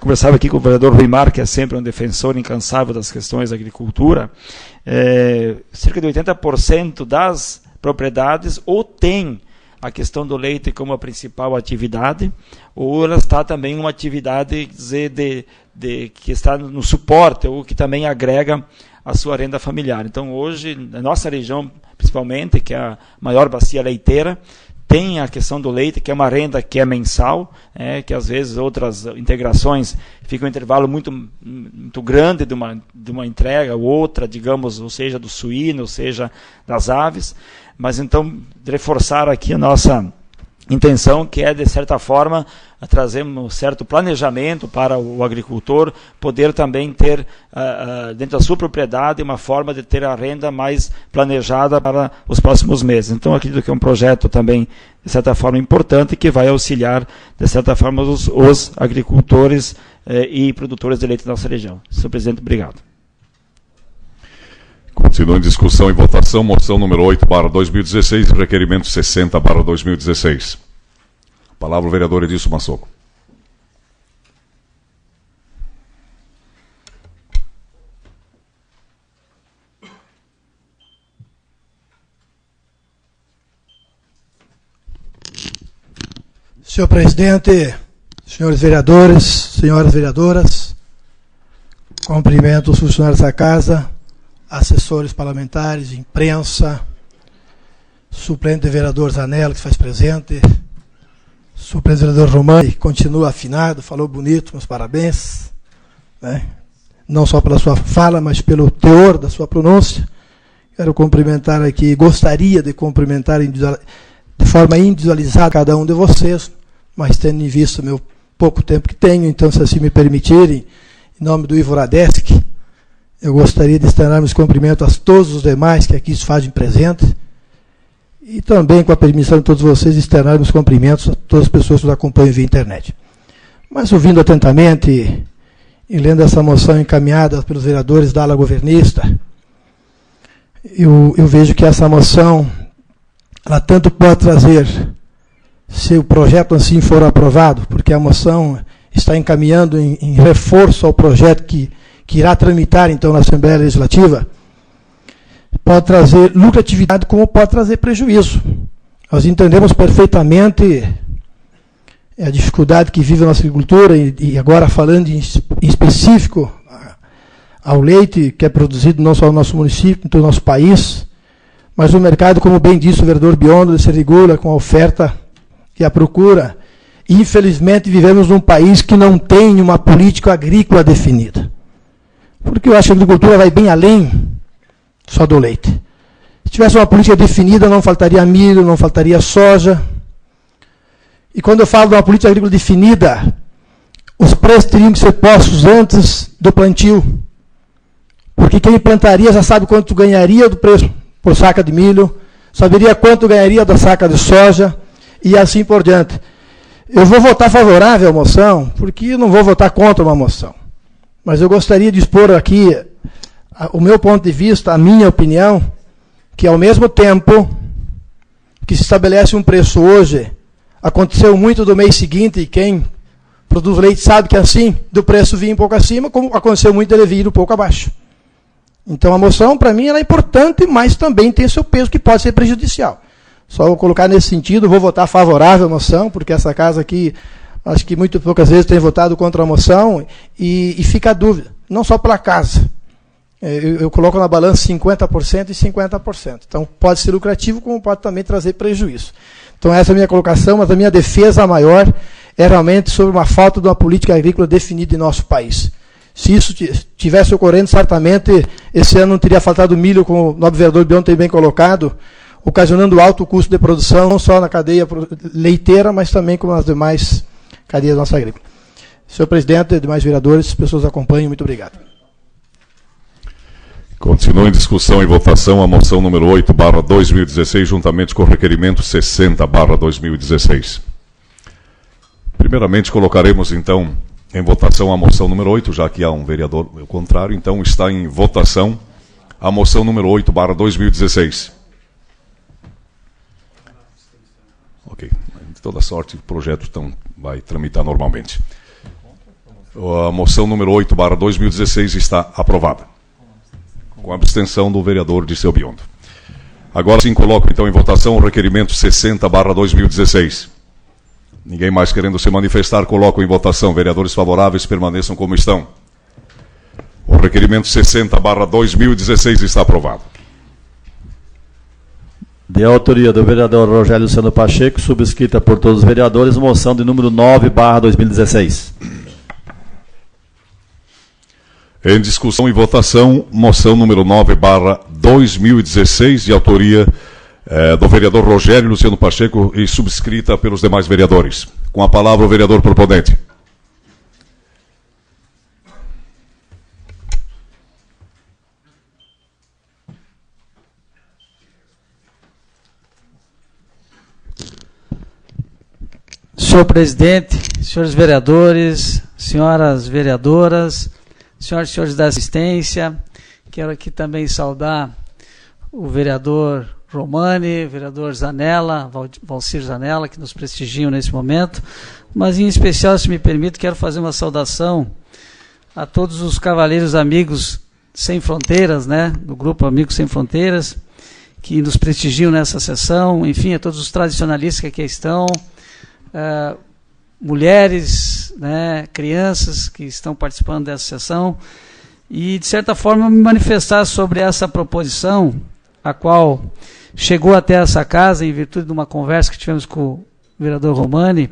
conversava aqui com o vereador Ruimar, que é sempre um defensor incansável das questões da agricultura, cerca de 80% das propriedades ou tem a questão do leite como a principal atividade, ou ela está também uma atividade que está no suporte, ou que também agrega a sua renda familiar. Então, hoje, na nossa região, principalmente, que é a maior bacia leiteira, tem a questão do leite, que é uma renda que é mensal, que às vezes outras integrações ficam um intervalo muito grande de uma entrega ou outra, digamos, ou seja, do suíno, ou seja, das aves. Mas então, reforçar aqui a nossa intenção, que é, de certa forma, trazer um certo planejamento para o agricultor poder também ter, dentro da sua propriedade, uma forma de ter a renda mais planejada para os próximos meses. Então, acredito que é um projeto também, de certa forma, importante, que vai auxiliar, de certa forma, os agricultores e produtores de leite da nossa região. Senhor presidente, obrigado. Continua em discussão e votação moção número 8/2016 e requerimento 60/2016. Palavra o vereador Edilson Massoco. Senhor presidente, senhores vereadores, senhoras vereadoras, cumprimento os funcionários da casa, assessores parlamentares, imprensa, suplente vereador Zanella, que se faz presente, suplente vereador Romani, que continua afinado, falou bonito, meus parabéns, né? Não só pela sua fala, mas pelo teor da sua pronúncia. Quero cumprimentar aqui, gostaria de cumprimentar de forma individualizada cada um de vocês, mas tendo em vista o meu pouco tempo que tenho, então, se assim me permitirem, em nome do Ivo Radeschi, eu gostaria de estender meus cumprimentos a todos os demais que aqui se fazem presente e também, com a permissão de todos vocês, externar meus cumprimentos a todas as pessoas que nos acompanham via internet. Mas, ouvindo atentamente e lendo essa moção encaminhada pelos vereadores da ala governista, eu vejo que essa moção, ela tanto pode trazer, se o projeto assim for aprovado, porque a moção está encaminhando em reforço ao projeto que irá tramitar, então, na Assembleia Legislativa, pode trazer lucratividade como pode trazer prejuízo. Nós entendemos perfeitamente a dificuldade que vive a nossa agricultura, e agora falando em específico ao leite, que é produzido não só no nosso município, em todo o nosso país, mas o mercado, como bem disse o vereador Biondo, se regula com a oferta e a procura. Infelizmente, vivemos num país que não tem uma política agrícola definida. Porque eu acho que a agricultura vai bem além só do leite. Se tivesse uma política definida, não faltaria milho, não faltaria soja. E quando eu falo de uma política agrícola definida, os preços teriam que ser postos antes do plantio. Porque quem plantaria já sabe quanto ganharia do preço por saca de milho, saberia quanto ganharia da saca de soja, e assim por diante. Eu vou votar favorável à moção, porque eu não vou votar contra uma moção. Mas eu gostaria de expor aqui o meu ponto de vista, a minha opinião, que ao mesmo tempo que se estabelece um preço hoje, aconteceu muito do mês seguinte, e quem produz leite sabe que assim, do preço vir um pouco acima, como aconteceu muito dele vir um pouco abaixo. Então a moção, para mim, ela é importante, mas também tem seu peso que pode ser prejudicial. Só vou colocar nesse sentido, vou votar favorável à moção, porque essa casa aqui, acho que muito poucas vezes tem votado contra a moção, e fica a dúvida, não só pela casa. Eu coloco na balança 50% e 50%. Então pode ser lucrativo, como pode também trazer prejuízo. Então essa é a minha colocação, mas a minha defesa maior é realmente sobre uma falta de uma política agrícola definida em nosso país. Se isso tivesse ocorrendo, certamente esse ano não teria faltado milho, como o nobre vereador Bion tem bem colocado, ocasionando alto custo de produção, não só na cadeia leiteira, mas também como nas demais cadeias da nossa agrícola. Senhor presidente, demais vereadores, pessoas acompanhem, muito obrigado. Continua em discussão e votação a moção número 8/2016, juntamente com o requerimento 60/2016. Primeiramente, colocaremos, então, em votação a moção número 8, já que há um vereador contrário, então está em votação a moção número 8/2016. Ok. De toda sorte, o projeto então, vai tramitar normalmente. A moção número 8/2016 está aprovada, com a abstenção do vereador Dirceu Biondo. Agora sim coloco então em votação o requerimento 60/2016. Ninguém mais querendo se manifestar, coloco em votação. Vereadores favoráveis permaneçam como estão. O requerimento 60/2016 está aprovado. De autoria do vereador Rogério Luciano Pacheco, subscrita por todos os vereadores, moção de número 9/2016. Em discussão e votação, moção número 9/2016, de autoria do vereador Rogério Luciano Pacheco e subscrita pelos demais vereadores. Com a palavra o vereador proponente. Senhor presidente, senhores vereadores, senhoras vereadoras, senhoras e senhores da assistência, quero aqui também saudar o vereador Romani, vereador Zanella, Valcir Zanella, que nos prestigiam nesse momento, mas em especial, se me permite, quero fazer uma saudação a todos os cavaleiros amigos sem fronteiras, né, do grupo Amigos Sem Fronteiras, que nos prestigiam nessa sessão, enfim, a todos os tradicionalistas que aqui estão, mulheres, né, crianças que estão participando dessa sessão, e de certa forma me manifestar sobre essa proposição, a qual chegou até essa casa em virtude de uma conversa que tivemos com o vereador Romani,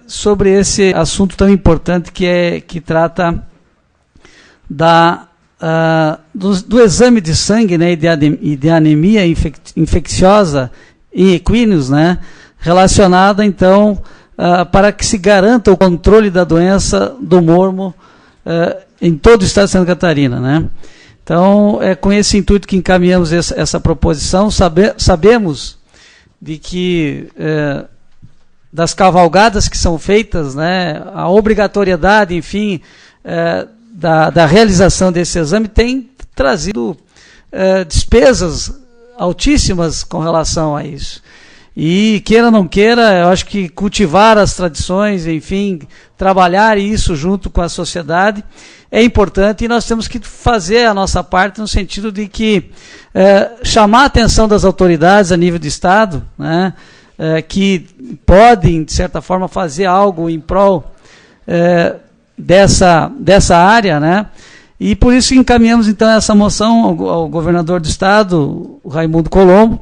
sobre esse assunto tão importante que trata do exame de sangue, né, e de anemia infecciosa em equinos, né, relacionada, então, para que se garanta o controle da doença do mormo em todo o estado de Santa Catarina, né? Então, é com esse intuito que encaminhamos essa proposição. Sabemos de que das cavalgadas que são feitas, né, a obrigatoriedade, enfim, da realização desse exame tem trazido despesas altíssimas com relação a isso. E, queira ou não queira, eu acho que cultivar as tradições, enfim, trabalhar isso junto com a sociedade é importante, e nós temos que fazer a nossa parte no sentido de que chamar a atenção das autoridades a nível de Estado, né, que podem, de certa forma, fazer algo em prol dessa área, né, e por isso encaminhamos então essa moção ao governador do Estado, o Raimundo Colombo,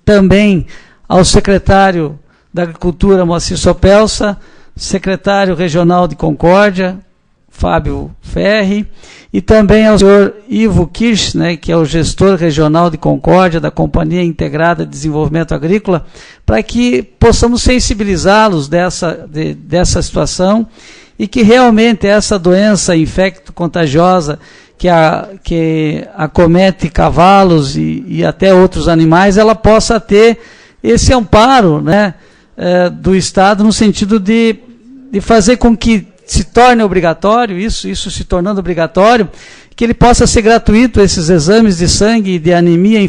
também ao secretário da Agricultura, Moacir Sopelsa, secretário regional de Concórdia, Fábio Ferri, e também ao senhor Ivo Kirsch, né, que é o gestor regional de Concórdia, da Companhia Integrada de Desenvolvimento Agrícola, para que possamos sensibilizá-los dessa situação e que realmente essa doença infecto-contagiosa que acomete cavalos e até outros animais, ela possa ter esse amparo, né, do Estado, no sentido de fazer com que se torne obrigatório, isso se tornando obrigatório, que ele possa ser gratuito, esses exames de sangue e de anemia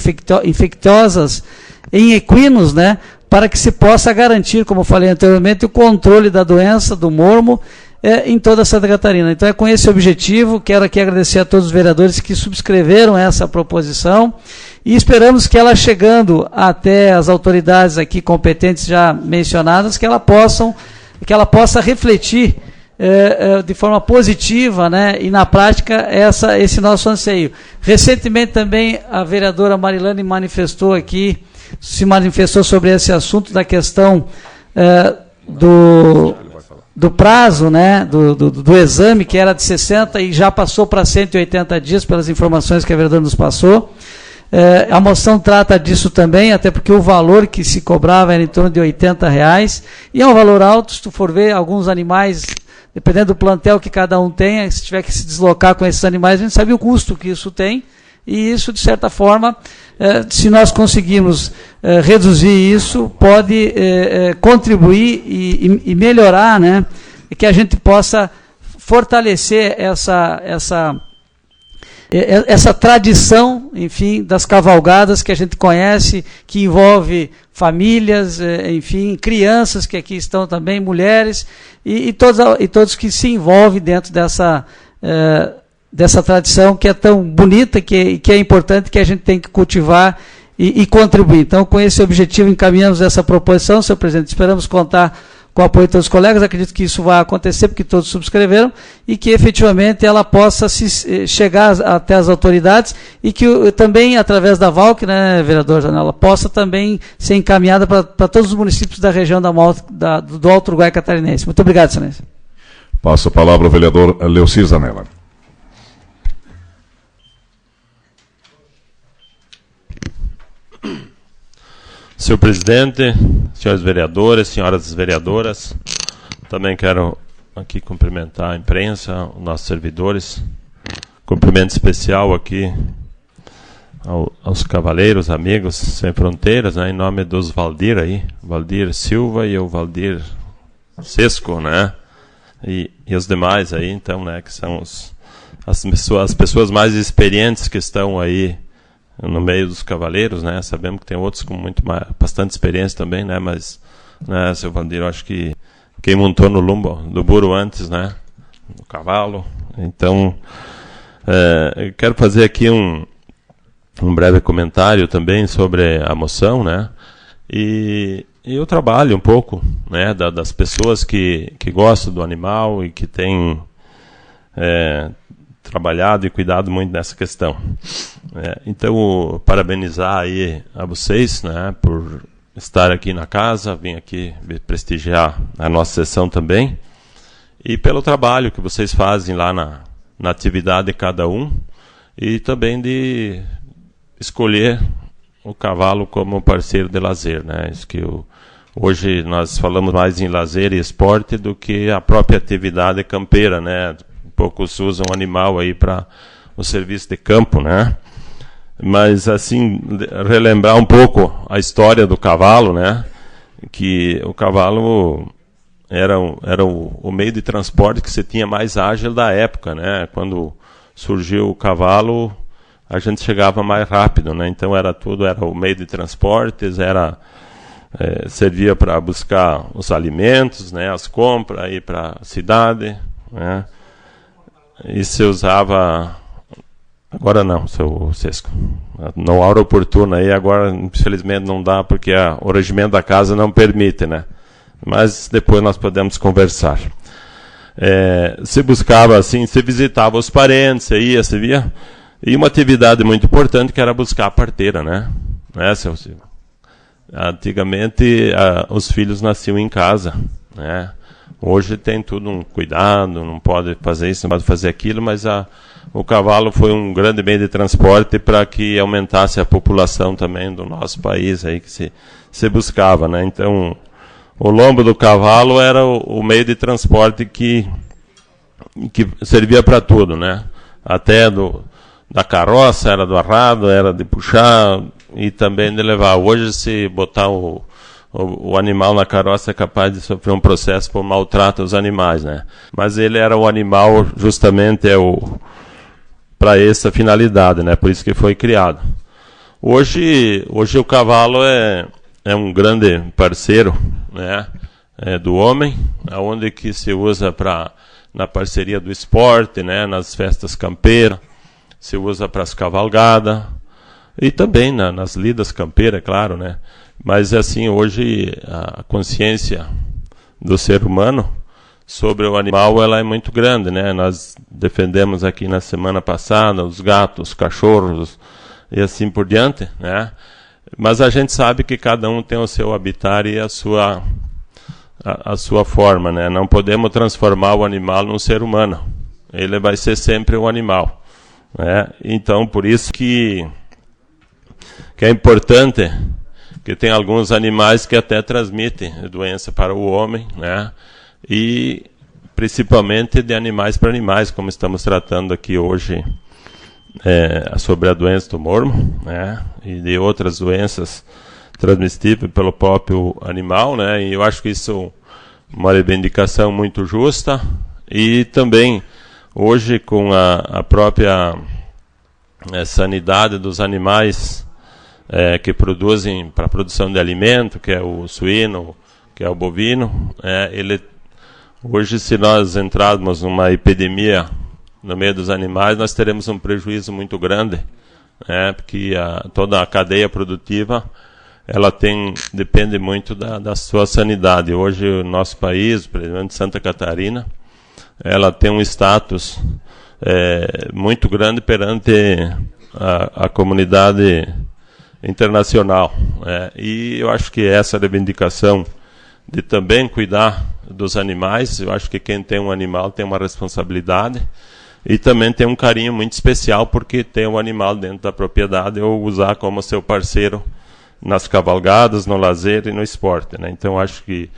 infecciosas em equinos, né, para que se possa garantir, como falei anteriormente, o controle da doença, do mormo, em toda Santa Catarina. Então é com esse objetivo, quero aqui agradecer a todos os vereadores que subscreveram essa proposição e esperamos que ela, chegando até as autoridades aqui competentes já mencionadas, que ela possa refletir de forma positiva, né, e na prática esse nosso anseio. Recentemente também a vereadora Marilane se manifestou sobre esse assunto da questão do prazo, né, do exame, que era de 60 e já passou para 180 dias, pelas informações que a vereadora nos passou. A moção trata disso também, até porque o valor que se cobrava era em torno de R$80, e é um valor alto. Se tu for ver, alguns animais, dependendo do plantel que cada um tenha, se tiver que se deslocar com esses animais, a gente sabe o custo que isso tem, e isso, de certa forma, se nós conseguirmos reduzir isso, pode contribuir e melhorar, né, que a gente possa fortalecer essa tradição, enfim, das cavalgadas que a gente conhece, que envolve famílias, enfim, crianças que aqui estão também, mulheres, e todos que se envolvem dentro dessa tradição que é tão bonita, que é importante, que a gente tem que cultivar e contribuir. Então, com esse objetivo, encaminhamos essa proposição, senhor presidente. Esperamos contar com o apoio de todos os colegas. Acredito que isso vai acontecer, porque todos subscreveram, e que efetivamente ela possa chegar até as autoridades, e que também, através da VALC, né, vereador Janela, possa também ser encaminhada para todos os municípios da região do Alto Uruguai Catarinense. Muito obrigado, excelência. Passo a palavra ao vereador Leocir Zanella. Senhor presidente, senhores vereadores, senhoras vereadoras, também quero aqui cumprimentar a imprensa, os nossos servidores. Cumprimento especial aqui aos cavaleiros, amigos sem fronteiras, né, em nome dos Valdir aí, Valdir Silva e o Valdir Sesco, né, e os demais aí, então, né, que são as pessoas mais experientes que estão aí no meio dos cavaleiros, né? Sabemos que tem outros com bastante experiência também, né? Mas, né, seu Valdir, eu acho que quem montou no lombo do burro antes, né? No cavalo. Então, eu quero fazer aqui um breve comentário também sobre a moção, né? E o trabalho um pouco, né? Das pessoas que gostam do animal e que têm trabalhado e cuidado muito nessa questão. Então, parabenizar aí a vocês, né, por estar aqui na casa, vim aqui prestigiar a nossa sessão também, e pelo trabalho que vocês fazem lá na atividade de cada um, e também de escolher o cavalo como parceiro de lazer, né? Isso que hoje nós falamos mais em lazer e esporte do que a própria atividade campeira, né? Poucos usam o animal aí para o serviço de campo, né? Mas, assim, relembrar um pouco a história do cavalo, né? Que o cavalo era o meio de transporte que se tinha mais ágil da época, né? Quando surgiu o cavalo, a gente chegava mais rápido, né? Então era o meio de transportes, servia para buscar os alimentos, né? As compras, ir para a cidade, né? E se usava, agora não, seu Sesco, na hora oportuna aí, agora infelizmente não dá, porque o regimento da casa não permite, né? Mas depois nós podemos conversar. Se buscava assim, se visitava os parentes, se via, e uma atividade muito importante que era buscar a parteira, né? Seu Silvio? Antigamente os filhos nasciam em casa, né? Hoje tem tudo um cuidado, não pode fazer isso, não pode fazer aquilo, mas o cavalo foi um grande meio de transporte para que aumentasse a população também do nosso país, aí que se buscava, né? Então, o lombo do cavalo era o meio de transporte que servia para tudo, né? Até da carroça, era do arrado, era de puxar e também de levar. Hoje, se botar o animal na carroça é capaz de sofrer um processo por maltrato aos animais, né? Mas ele era o animal justamente para essa finalidade, né? Por isso que foi criado. Hoje o cavalo é um grande parceiro, né? Do homem, onde que se usa para na parceria do esporte, né, nas festas campeiras, se usa para as cavalgadas e também nas lidas campeiras, é claro, né? Mas assim, hoje a consciência do ser humano sobre o animal, ela é muito grande, né? Nós defendemos aqui na semana passada os gatos, os cachorros e assim por diante, né? Mas a gente sabe que cada um tem o seu habitat e a sua forma, né? Não podemos transformar o animal num ser humano. Ele vai ser sempre um animal, né? Então, por isso que é importante que tem alguns animais que até transmitem doença para o homem, né? E principalmente de animais para animais, como estamos tratando aqui hoje sobre a doença do mormo, né? E de outras doenças transmissíveis pelo próprio animal, né? E eu acho que isso é uma reivindicação muito justa. E também hoje com a própria sanidade dos animais que produzem para a produção de alimento, que é o suíno, que é o bovino, hoje, se nós entrarmos numa epidemia no meio dos animais, nós teremos um prejuízo muito grande, porque toda a cadeia produtiva ela depende muito da sua sanidade. Hoje, o nosso país, principalmente Santa Catarina, ela tem um status muito grande perante a comunidade internacional, e eu acho que essa reivindicação de também cuidar dos animais, eu acho que quem tem um animal tem uma responsabilidade e também tem um carinho muito especial porque tem um animal dentro da propriedade ou usar como seu parceiro nas cavalgadas, no lazer e no esporte, né? Então acho que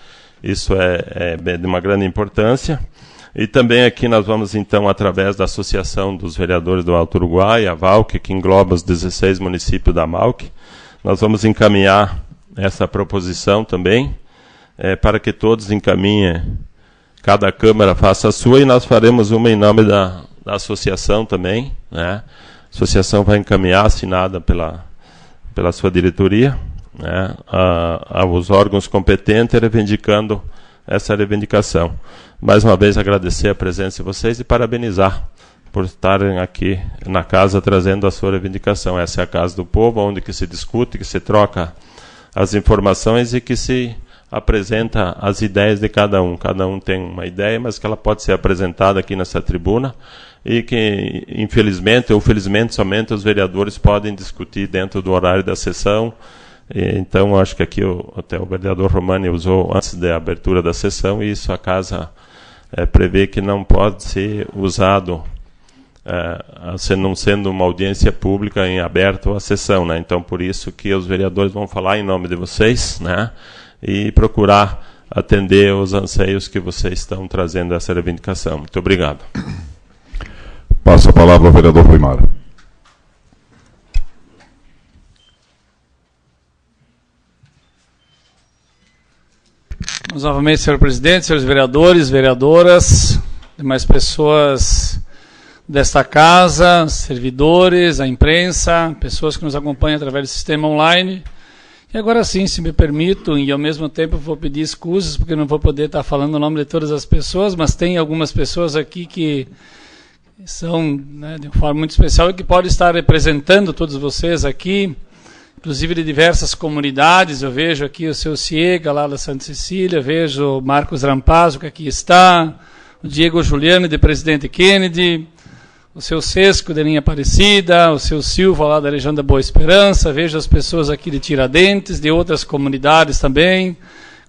isso é de uma grande importância. E também aqui nós vamos, então, através da Associação dos Vereadores do Alto Uruguai, a VALC, que engloba os 16 municípios da MALC, nós vamos encaminhar essa proposição também, para que todos encaminhem, cada Câmara faça a sua, e nós faremos uma em nome da associação também, né? A associação vai encaminhar, assinada pela sua diretoria, né, aos órgãos competentes, reivindicando essa reivindicação. Mais uma vez agradecer a presença de vocês e parabenizar por estarem aqui na casa trazendo a sua reivindicação. Essa é a casa do povo, onde que se discute, que se troca as informações e que se apresenta as ideias de cada um. Cada um tem uma ideia, mas que ela pode ser apresentada aqui nessa tribuna e que, infelizmente ou felizmente, somente os vereadores podem discutir dentro do horário da sessão. Então, acho que aqui até o vereador Romani usou antes da abertura da sessão, e isso a casa prevê que não pode ser usado, não sendo uma audiência pública em aberto a sessão, né? Então, por isso que os vereadores vão falar em nome de vocês, né? E procurar atender os anseios que vocês estão trazendo essa reivindicação. Muito obrigado. Passa a palavra ao vereador Ruimar. Novamente, senhor presidente, senhores vereadores, vereadoras, demais pessoas desta casa, servidores, a imprensa, pessoas que nos acompanham através do sistema online. E agora sim, se me permito, e ao mesmo tempo vou pedir excusas, porque não vou poder estar falando o nome de todas as pessoas, mas tem algumas pessoas aqui que são, né, de uma forma muito especial e que podem estar representando todos vocês aqui, inclusive de diversas comunidades. Eu vejo aqui o seu Ciega, lá da Santa Cecília, vejo o Marcos Rampazzo, que aqui está, o Diego Juliano, de Presidente Kennedy, o seu Sesco, de Linha Aparecida, o seu Silva, lá da região da Boa Esperança, vejo as pessoas aqui de Tiradentes, de outras comunidades também.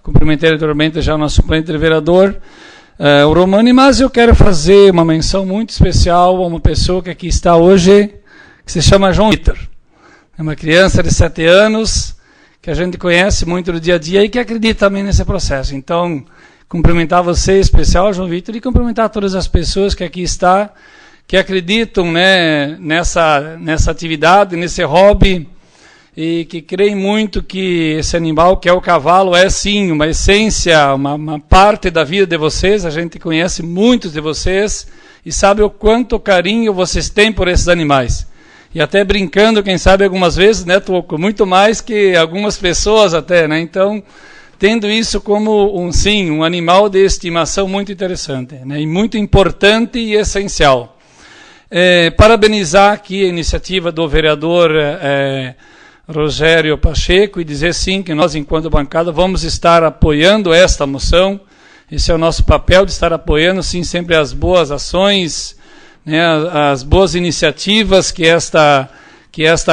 Cumprimentei anteriormente já o nosso suplente de vereador, o Romani, mas eu quero fazer uma menção muito especial a uma pessoa que aqui está hoje, que se chama João Vitor. É uma criança de 7 anos, que a gente conhece muito do dia a dia e que acredita também nesse processo. Então, cumprimentar você, em especial, João Vitor, e cumprimentar todas as pessoas que aqui estão, que acreditam, né, nessa atividade, nesse hobby, e que creem muito que esse animal, que é o cavalo, é sim uma essência, uma parte da vida de vocês. A gente conhece muitos de vocês e sabe o quanto carinho vocês têm por esses animais. E até brincando, quem sabe algumas vezes, né, Toco, muito mais que algumas pessoas até, né? Então, tendo isso como um animal de estimação muito interessante, né, e muito importante e essencial. Parabenizar aqui a iniciativa do vereador Rogério Pacheco e dizer sim que nós, enquanto bancada, vamos estar apoiando esta moção. Esse é o nosso papel, de estar apoiando sim sempre as boas ações, né, as boas iniciativas que esta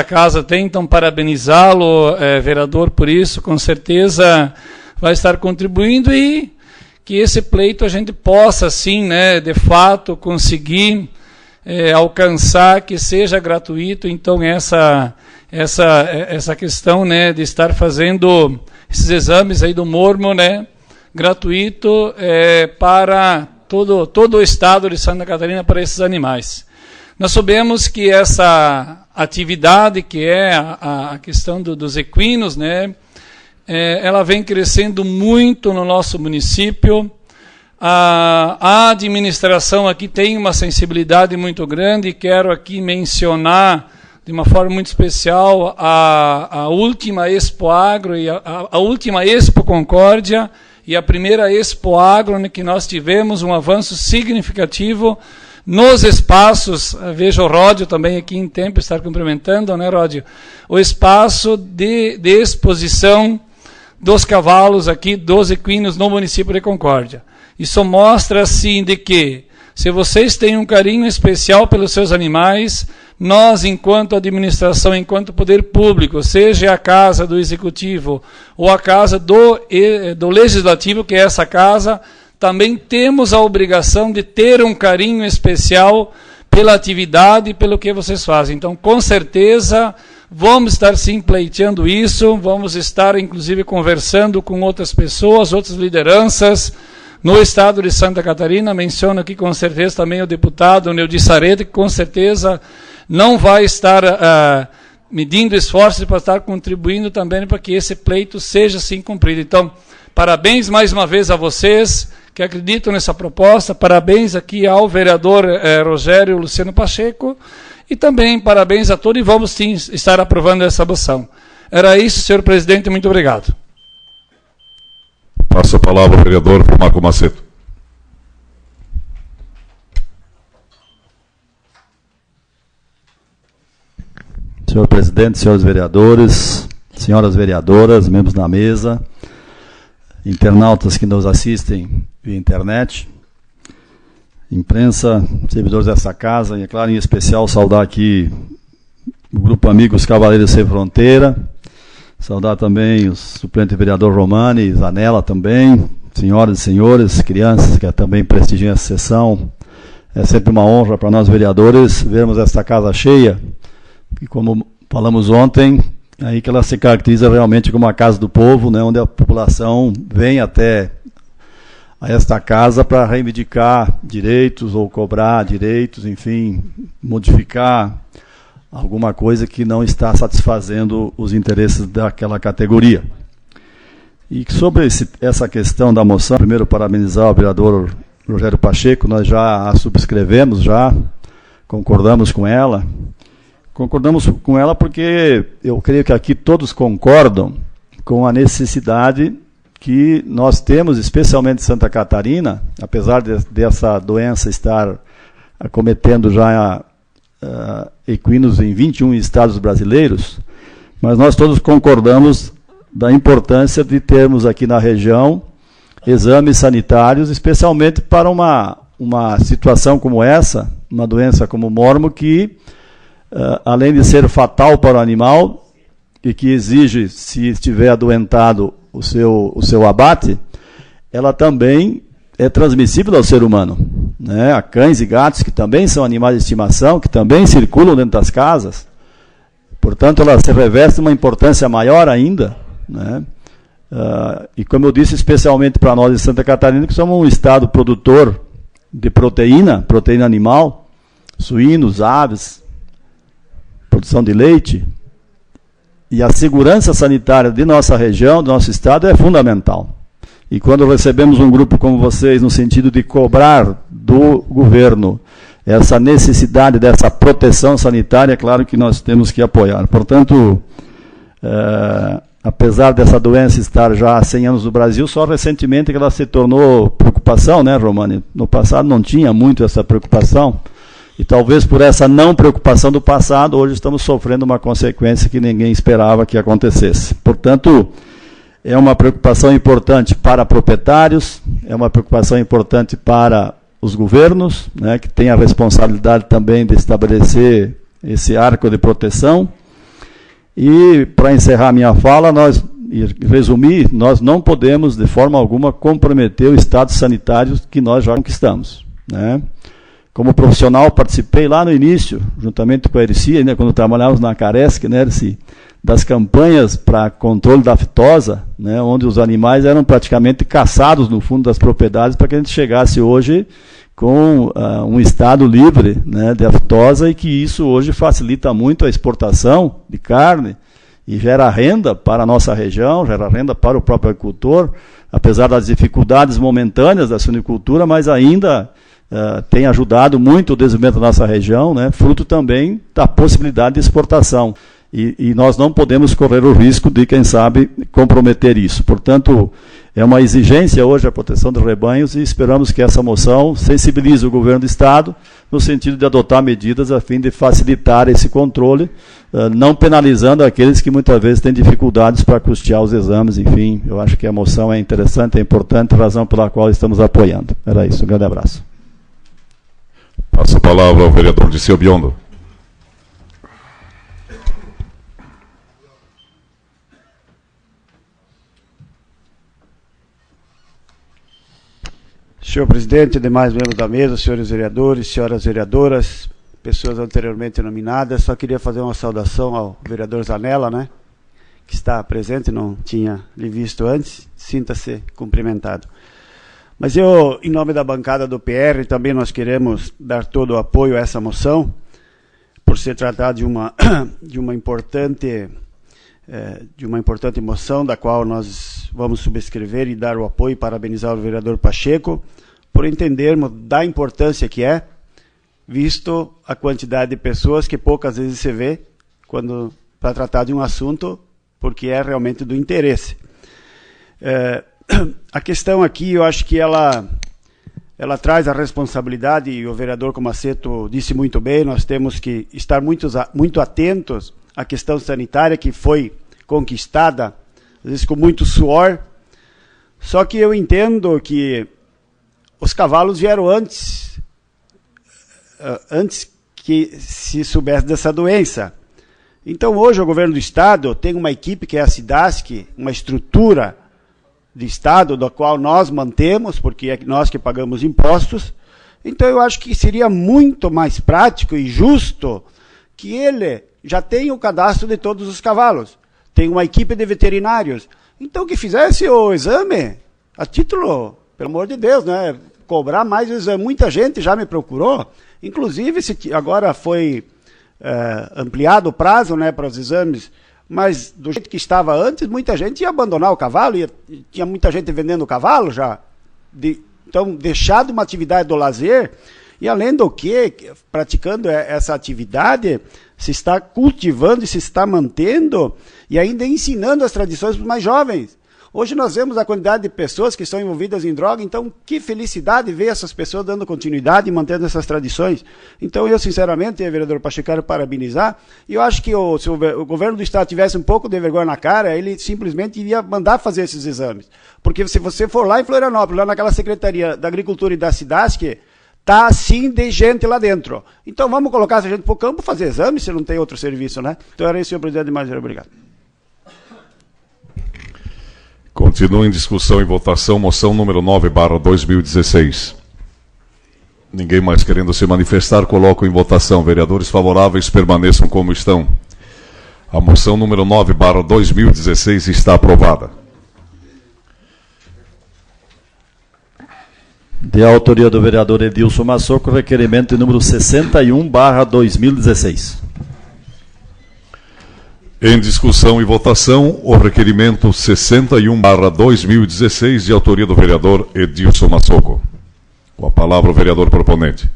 casa tem. Então, parabenizá-lo, vereador, por isso, com certeza vai estar contribuindo, e que esse pleito a gente possa, sim, né, de fato, conseguir alcançar que seja gratuito. Então, essa questão, né, de estar fazendo esses exames aí do mormo, né, gratuito para todo o estado de Santa Catarina, para esses animais. Nós sabemos que essa atividade, que é a questão dos equinos, né, ela vem crescendo muito no nosso município. A administração aqui tem uma sensibilidade muito grande, e quero aqui mencionar de uma forma muito especial a última Expo Agro e a última Expo Concórdia e a primeira Expo Agro, né, que nós tivemos um avanço significativo nos espaços. Vejo o Ródio também aqui em tempo estar cumprimentando, né, Ródio? O espaço de exposição dos cavalos aqui, dos equinos no município de Concórdia. Isso mostra, assim, de que se vocês têm um carinho especial pelos seus animais, nós, enquanto administração, enquanto poder público, seja a casa do executivo ou a casa do legislativo, que é essa casa, também temos a obrigação de ter um carinho especial pela atividade e pelo que vocês fazem. Então, com certeza, vamos estar sim pleiteando isso, vamos estar, inclusive, conversando com outras pessoas, outras lideranças no estado de Santa Catarina. Menciono aqui com certeza também o deputado Neudi Sareta, que com certeza não vai estar medindo esforços para estar contribuindo também para que esse pleito seja sim cumprido. Então, parabéns mais uma vez a vocês que acreditam nessa proposta, parabéns aqui ao vereador Rogério Luciano Pacheco, e também parabéns a todos, e vamos sim estar aprovando essa moção. Era isso, senhor presidente, muito obrigado. Passa a palavra ao vereador Marco Macedo. Senhor presidente, senhores vereadores, senhoras vereadoras, membros da mesa, internautas que nos assistem via internet, imprensa, servidores dessa casa, e é claro, em especial, saudar aqui o Grupo Amigos Cavaleiros Sem Fronteira, saudar também o suplente vereador Romani, Zanella também, senhoras e senhores, crianças que também prestigiam essa sessão. É sempre uma honra para nós vereadores vermos esta casa cheia, e como falamos ontem, aí que ela se caracteriza realmente como a casa do povo, né, onde a população vem até a esta casa para reivindicar direitos ou cobrar direitos, enfim, modificar alguma coisa que não está satisfazendo os interesses daquela categoria. E sobre essa questão da moção, primeiro parabenizar o vereador Rogério Pacheco, nós já a subscrevemos, já concordamos com ela. Concordamos com ela porque eu creio que aqui todos concordam com a necessidade que nós temos, especialmente em Santa Catarina, apesar dessa doença estar acometendo já equinos em 21 estados brasileiros, mas nós todos concordamos da importância de termos aqui na região exames sanitários, especialmente para uma situação como essa, uma doença como o mormo, que além de ser fatal para o animal e que exige, se estiver adoentado, o seu abate, ela também é transmissível ao ser humano, né? A cães e gatos, que também são animais de estimação, que também circulam dentro das casas, portanto ela se reveste uma importância maior ainda, né? E como eu disse, especialmente para nós de Santa Catarina, que somos um estado produtor de proteína animal, suínos, aves, produção de leite, e a segurança sanitária de nossa região, do nosso estado, é fundamental. E quando recebemos um grupo como vocês, no sentido de cobrar do governo essa necessidade dessa proteção sanitária, é claro que nós temos que apoiar. Portanto, apesar dessa doença estar já há 100 anos no Brasil, só recentemente que ela se tornou preocupação, né, Romani? No passado não tinha muito essa preocupação, e talvez por essa não preocupação do passado, hoje estamos sofrendo uma consequência que ninguém esperava que acontecesse. Portanto, é uma preocupação importante para proprietários, é uma preocupação importante para os governos, né, que têm a responsabilidade também de estabelecer esse arco de proteção. E, para encerrar minha fala, e resumir, nós não podemos, de forma alguma, comprometer o estado sanitário que nós já conquistamos, né? Como profissional, participei lá no início, juntamente com a Erici, né, quando trabalhávamos na Caresc, né, Erici, das campanhas para controle da aftosa, né, onde os animais eram praticamente caçados no fundo das propriedades para que a gente chegasse hoje com um estado livre, né, de aftosa, e que isso hoje facilita muito a exportação de carne e gera renda para a nossa região, gera renda para o próprio agricultor, apesar das dificuldades momentâneas da suinicultura, mas ainda tem ajudado muito o desenvolvimento da nossa região, né, fruto também da possibilidade de exportação. E nós não podemos correr o risco de, quem sabe, comprometer isso. Portanto, é uma exigência hoje a proteção dos rebanhos e esperamos que essa moção sensibilize o governo do Estado no sentido de adotar medidas a fim de facilitar esse controle, não penalizando aqueles que muitas vezes têm dificuldades para custear os exames. Enfim, eu acho que a moção é interessante, é importante, razão pela qual estamos apoiando. Era isso, um grande abraço. Passa a palavra ao vereador Dirceu Biondo. Senhor presidente, demais membros da mesa, senhores vereadores, senhoras vereadoras, pessoas anteriormente nominadas, só queria fazer uma saudação ao vereador Zanella, né, que está presente, não tinha lhe visto antes, sinta-se cumprimentado. Mas eu, em nome da bancada do PR, também nós queremos dar todo o apoio a essa moção, por se tratar de uma importante moção, da qual nós vamos subscrever e dar o apoio e parabenizar o vereador Pacheco, por entendermos da importância que é, visto a quantidade de pessoas que poucas vezes se vê quando para tratar de um assunto, porque é realmente do interesse. A questão aqui, eu acho que ela traz a responsabilidade, e o vereador Comaceto disse muito bem, nós temos que estar muito atentos à questão sanitária que foi conquistada, às vezes com muito suor, só que eu entendo que os cavalos vieram antes que se soubesse dessa doença. Então hoje o governo do Estado tem uma equipe que é a SIDASC, uma estrutura de Estado, da qual nós mantemos, porque é nós que pagamos impostos. Então eu acho que seria muito mais prático e justo que ele já tenha o cadastro de todos os cavalos, tem uma equipe de veterinários, então que fizesse o exame a título, pelo amor de Deus, né, cobrar mais o exame. Muita gente já me procurou, inclusive agora foi ampliado o prazo, né, para os exames, mas do jeito que estava antes, muita gente ia abandonar o cavalo, tinha muita gente vendendo o cavalo já. Então, deixar de uma atividade do lazer, e além do que, praticando essa atividade, se está cultivando e se está mantendo, e ainda ensinando as tradições para os mais jovens. Hoje nós vemos a quantidade de pessoas que estão envolvidas em droga, então que felicidade ver essas pessoas dando continuidade e mantendo essas tradições. Então eu, sinceramente, vereador Pacheco, quero parabenizar, e eu acho que se o governo do Estado tivesse um pouco de vergonha na cara, ele simplesmente iria mandar fazer esses exames. Porque se você for lá em Florianópolis, lá naquela Secretaria da Agricultura e da SIDASC, está assim de gente lá dentro. Então vamos colocar essa gente para o campo fazer exame, se não tem outro serviço, né? Então era isso, senhor presidente, mais obrigado. Continua em discussão e votação, moção número 9/2016. Ninguém mais querendo se manifestar, coloco em votação. Vereadores favoráveis permaneçam como estão. A moção número 9/2016 está aprovada. De autoria do vereador Edilson Massoco, requerimento número 61/2016. Em discussão e votação, o requerimento 61/2016, de autoria do vereador Edilson Massoco. Com a palavra o vereador proponente.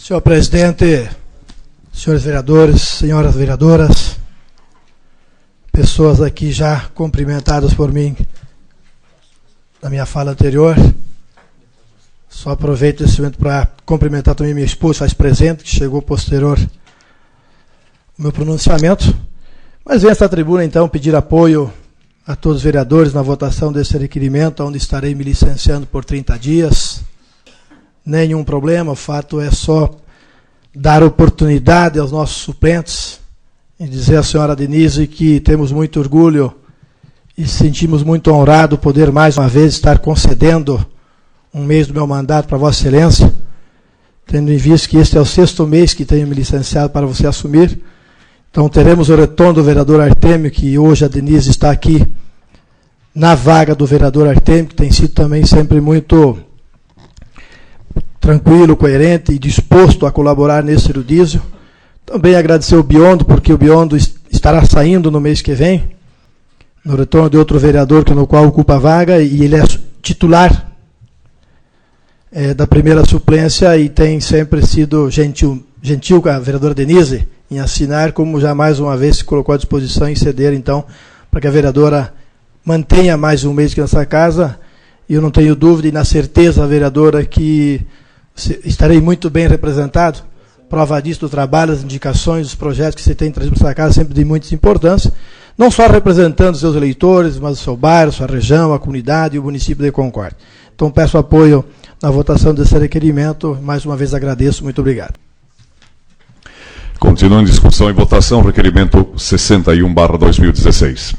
Senhor presidente, senhores vereadores, senhoras vereadoras, pessoas aqui já cumprimentadas por mim na minha fala anterior. Só aproveito esse momento para cumprimentar também minha esposa, faz presente, que chegou posterior ao meu pronunciamento. Mas venho a esta tribuna, então, pedir apoio a todos os vereadores na votação desse requerimento, onde estarei me licenciando por 30 dias. Nenhum problema, o fato é só dar oportunidade aos nossos suplentes e dizer à senhora Denise que temos muito orgulho e sentimos muito honrado poder mais uma vez estar concedendo um mês do meu mandato para Vossa Excelência, tendo em vista que este é o 6º mês que tenho me licenciado para você assumir. Então teremos o retorno do vereador Artemio, que hoje a Denise está aqui na vaga do vereador Artemio, que tem sido também sempre muito tranquilo, coerente e disposto a colaborar nesse rodízio. Também agradecer o Biondo, porque o Biondo estará saindo no mês que vem, no retorno de outro vereador no qual ocupa a vaga, e ele é titular da primeira suplência e tem sempre sido gentil com a vereadora Denise em assinar, como já mais uma vez se colocou à disposição em ceder, então, para que a vereadora mantenha mais um mês aqui nessa casa. E eu não tenho dúvida e na certeza, vereadora, que estarei muito bem representado. Prova disso do trabalho, das indicações, dos projetos que você tem trazido para essa casa, sempre de muita importância, não só representando os seus eleitores, mas o seu bairro, sua região, a comunidade e o município de Concórdia. Então peço apoio na votação desse requerimento. Mais uma vez agradeço, muito obrigado. Continua em discussão e votação, requerimento 61/2016.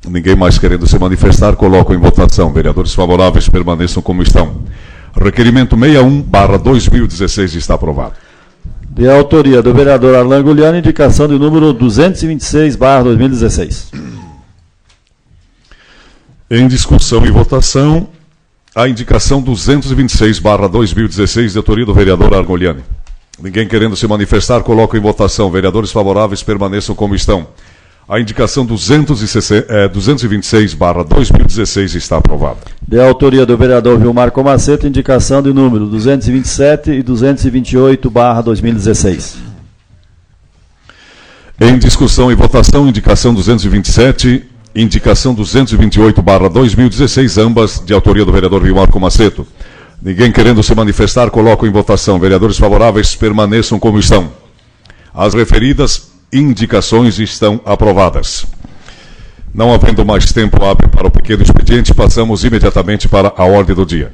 Ninguém mais querendo se manifestar, coloco em votação. Vereadores favoráveis permaneçam como estão. Requerimento 61/2016 está aprovado. De autoria do vereador Arlan Guliano, indicação de número 226/2016. Em discussão e votação, a indicação 226/2016, de autoria do vereador Argoliani. Ninguém querendo se manifestar, coloco em votação. Vereadores favoráveis permaneçam como estão. A indicação 226/2016 está aprovada. De autoria do vereador Vilmar Comaceto, indicação de número 227 e 228/2016. Em discussão e votação, indicação 227, indicação 228/2016, ambas de autoria do vereador Vilmar Comaceto. Ninguém querendo se manifestar, coloco em votação. Vereadores favoráveis permaneçam como estão. As referidas indicações estão aprovadas. Não havendo mais tempo hábil para o pequeno expediente, passamos imediatamente para a ordem do dia.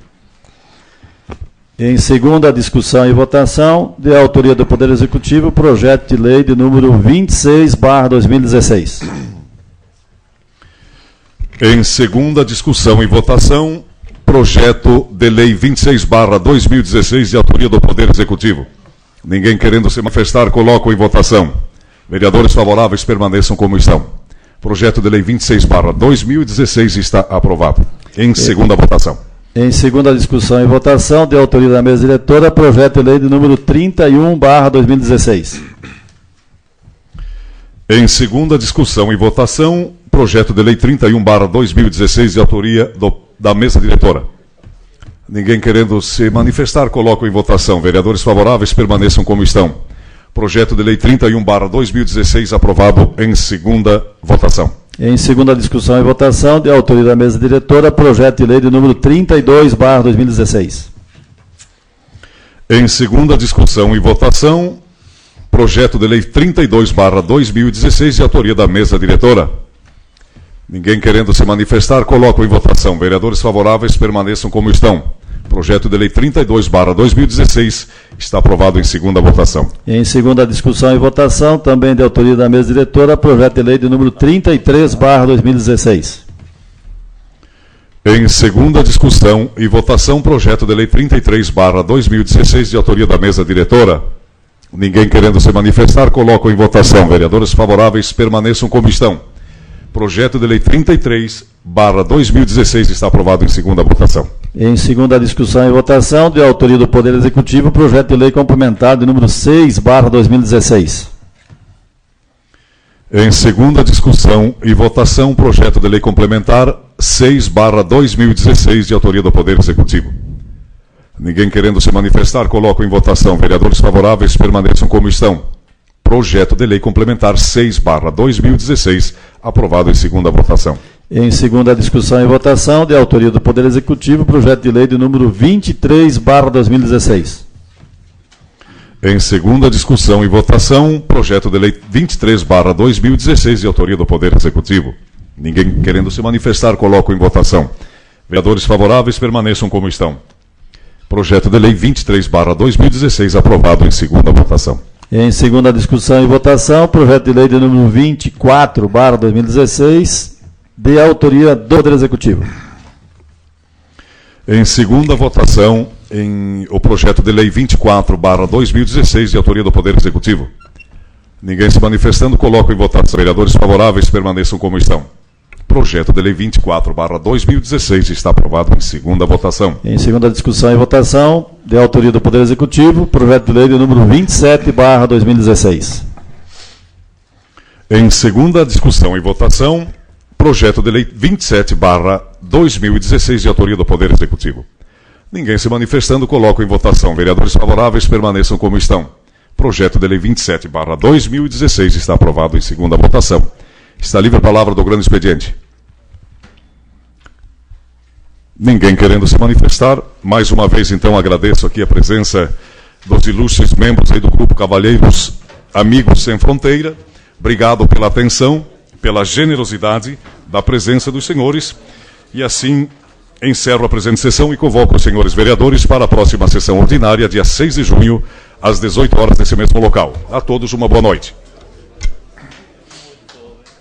Em segunda discussão e votação, de autoria do Poder Executivo, projeto de lei de número 26/2016. Em segunda discussão e votação, projeto de lei 26/2016, de autoria do Poder Executivo. Ninguém querendo se manifestar, coloco em votação. Vereadores favoráveis permaneçam como estão. Projeto de lei 26/2016 está aprovado. Em segunda votação. Em segunda discussão e votação, de autoria da mesa diretora, projeto de lei de número 31/2016. Em segunda discussão e votação, projeto de lei 31/2016, de autoria da mesa diretora. Ninguém querendo se manifestar, coloco em votação. Vereadores favoráveis permaneçam como estão. Projeto de lei 31/2016 aprovado em segunda votação. Em segunda discussão e votação, de autoria da mesa diretora, projeto de lei de número 32/2016. Em segunda discussão e votação, projeto de lei 32/2016, de autoria da mesa diretora. Ninguém querendo se manifestar, coloco em votação. Vereadores favoráveis permaneçam como estão. Projeto de lei 32/2016 está aprovado em segunda votação. Em segunda discussão e votação, também de autoria da mesa diretora, projeto de lei de número 33/2016. Em segunda discussão e votação, projeto de lei 33/2016, de autoria da mesa diretora. Ninguém querendo se manifestar, coloco em votação. Vereadores favoráveis permaneçam como estão. Projeto de lei 33/2016 está aprovado em segunda votação. Em segunda discussão e votação, de autoria do Poder Executivo, projeto de lei complementar de número 6/2016. Em segunda discussão e votação, projeto de lei complementar 6/2016, de autoria do Poder Executivo. Ninguém querendo se manifestar, coloco em votação. Vereadores favoráveis permaneçam como estão. Projeto de lei complementar 6/2016, aprovado em segunda votação. Em segunda discussão e votação, de autoria do Poder Executivo, projeto de lei de número 23/2016. Em segunda discussão e votação, projeto de lei 23/2016, de autoria do Poder Executivo. Ninguém querendo se manifestar, coloco em votação. Vereadores favoráveis permaneçam como estão. Projeto de lei 23/2016, aprovado em segunda votação. Em segunda discussão e votação, projeto de lei de número 24/2016, de autoria do Poder Executivo. Em segunda votação, o projeto de lei 24/2016, de autoria do Poder Executivo. Ninguém se manifestando, coloco em votação. Vereadores favoráveis permaneçam como estão. Projeto de lei 24/2016 está aprovado em segunda votação. Em segunda discussão e votação, de autoria do Poder Executivo, projeto de lei de número 27/2016. Em segunda discussão e votação, projeto de lei 27/2016, de autoria do Poder Executivo. Ninguém se manifestando, coloco em votação. Vereadores favoráveis permaneçam como estão. Projeto de lei 27/2016 está aprovado em segunda votação. Está livre a palavra do grande expediente. Ninguém querendo se manifestar. Mais uma vez, então, agradeço aqui a presença dos ilustres membros aí do Grupo Cavalheiros Amigos Sem Fronteira. Obrigado pela atenção, pela generosidade da presença dos senhores. E assim encerro a presente sessão e convoco os senhores vereadores para a próxima sessão ordinária, dia 6 de junho, às 18 horas, nesse mesmo local. A todos uma boa noite.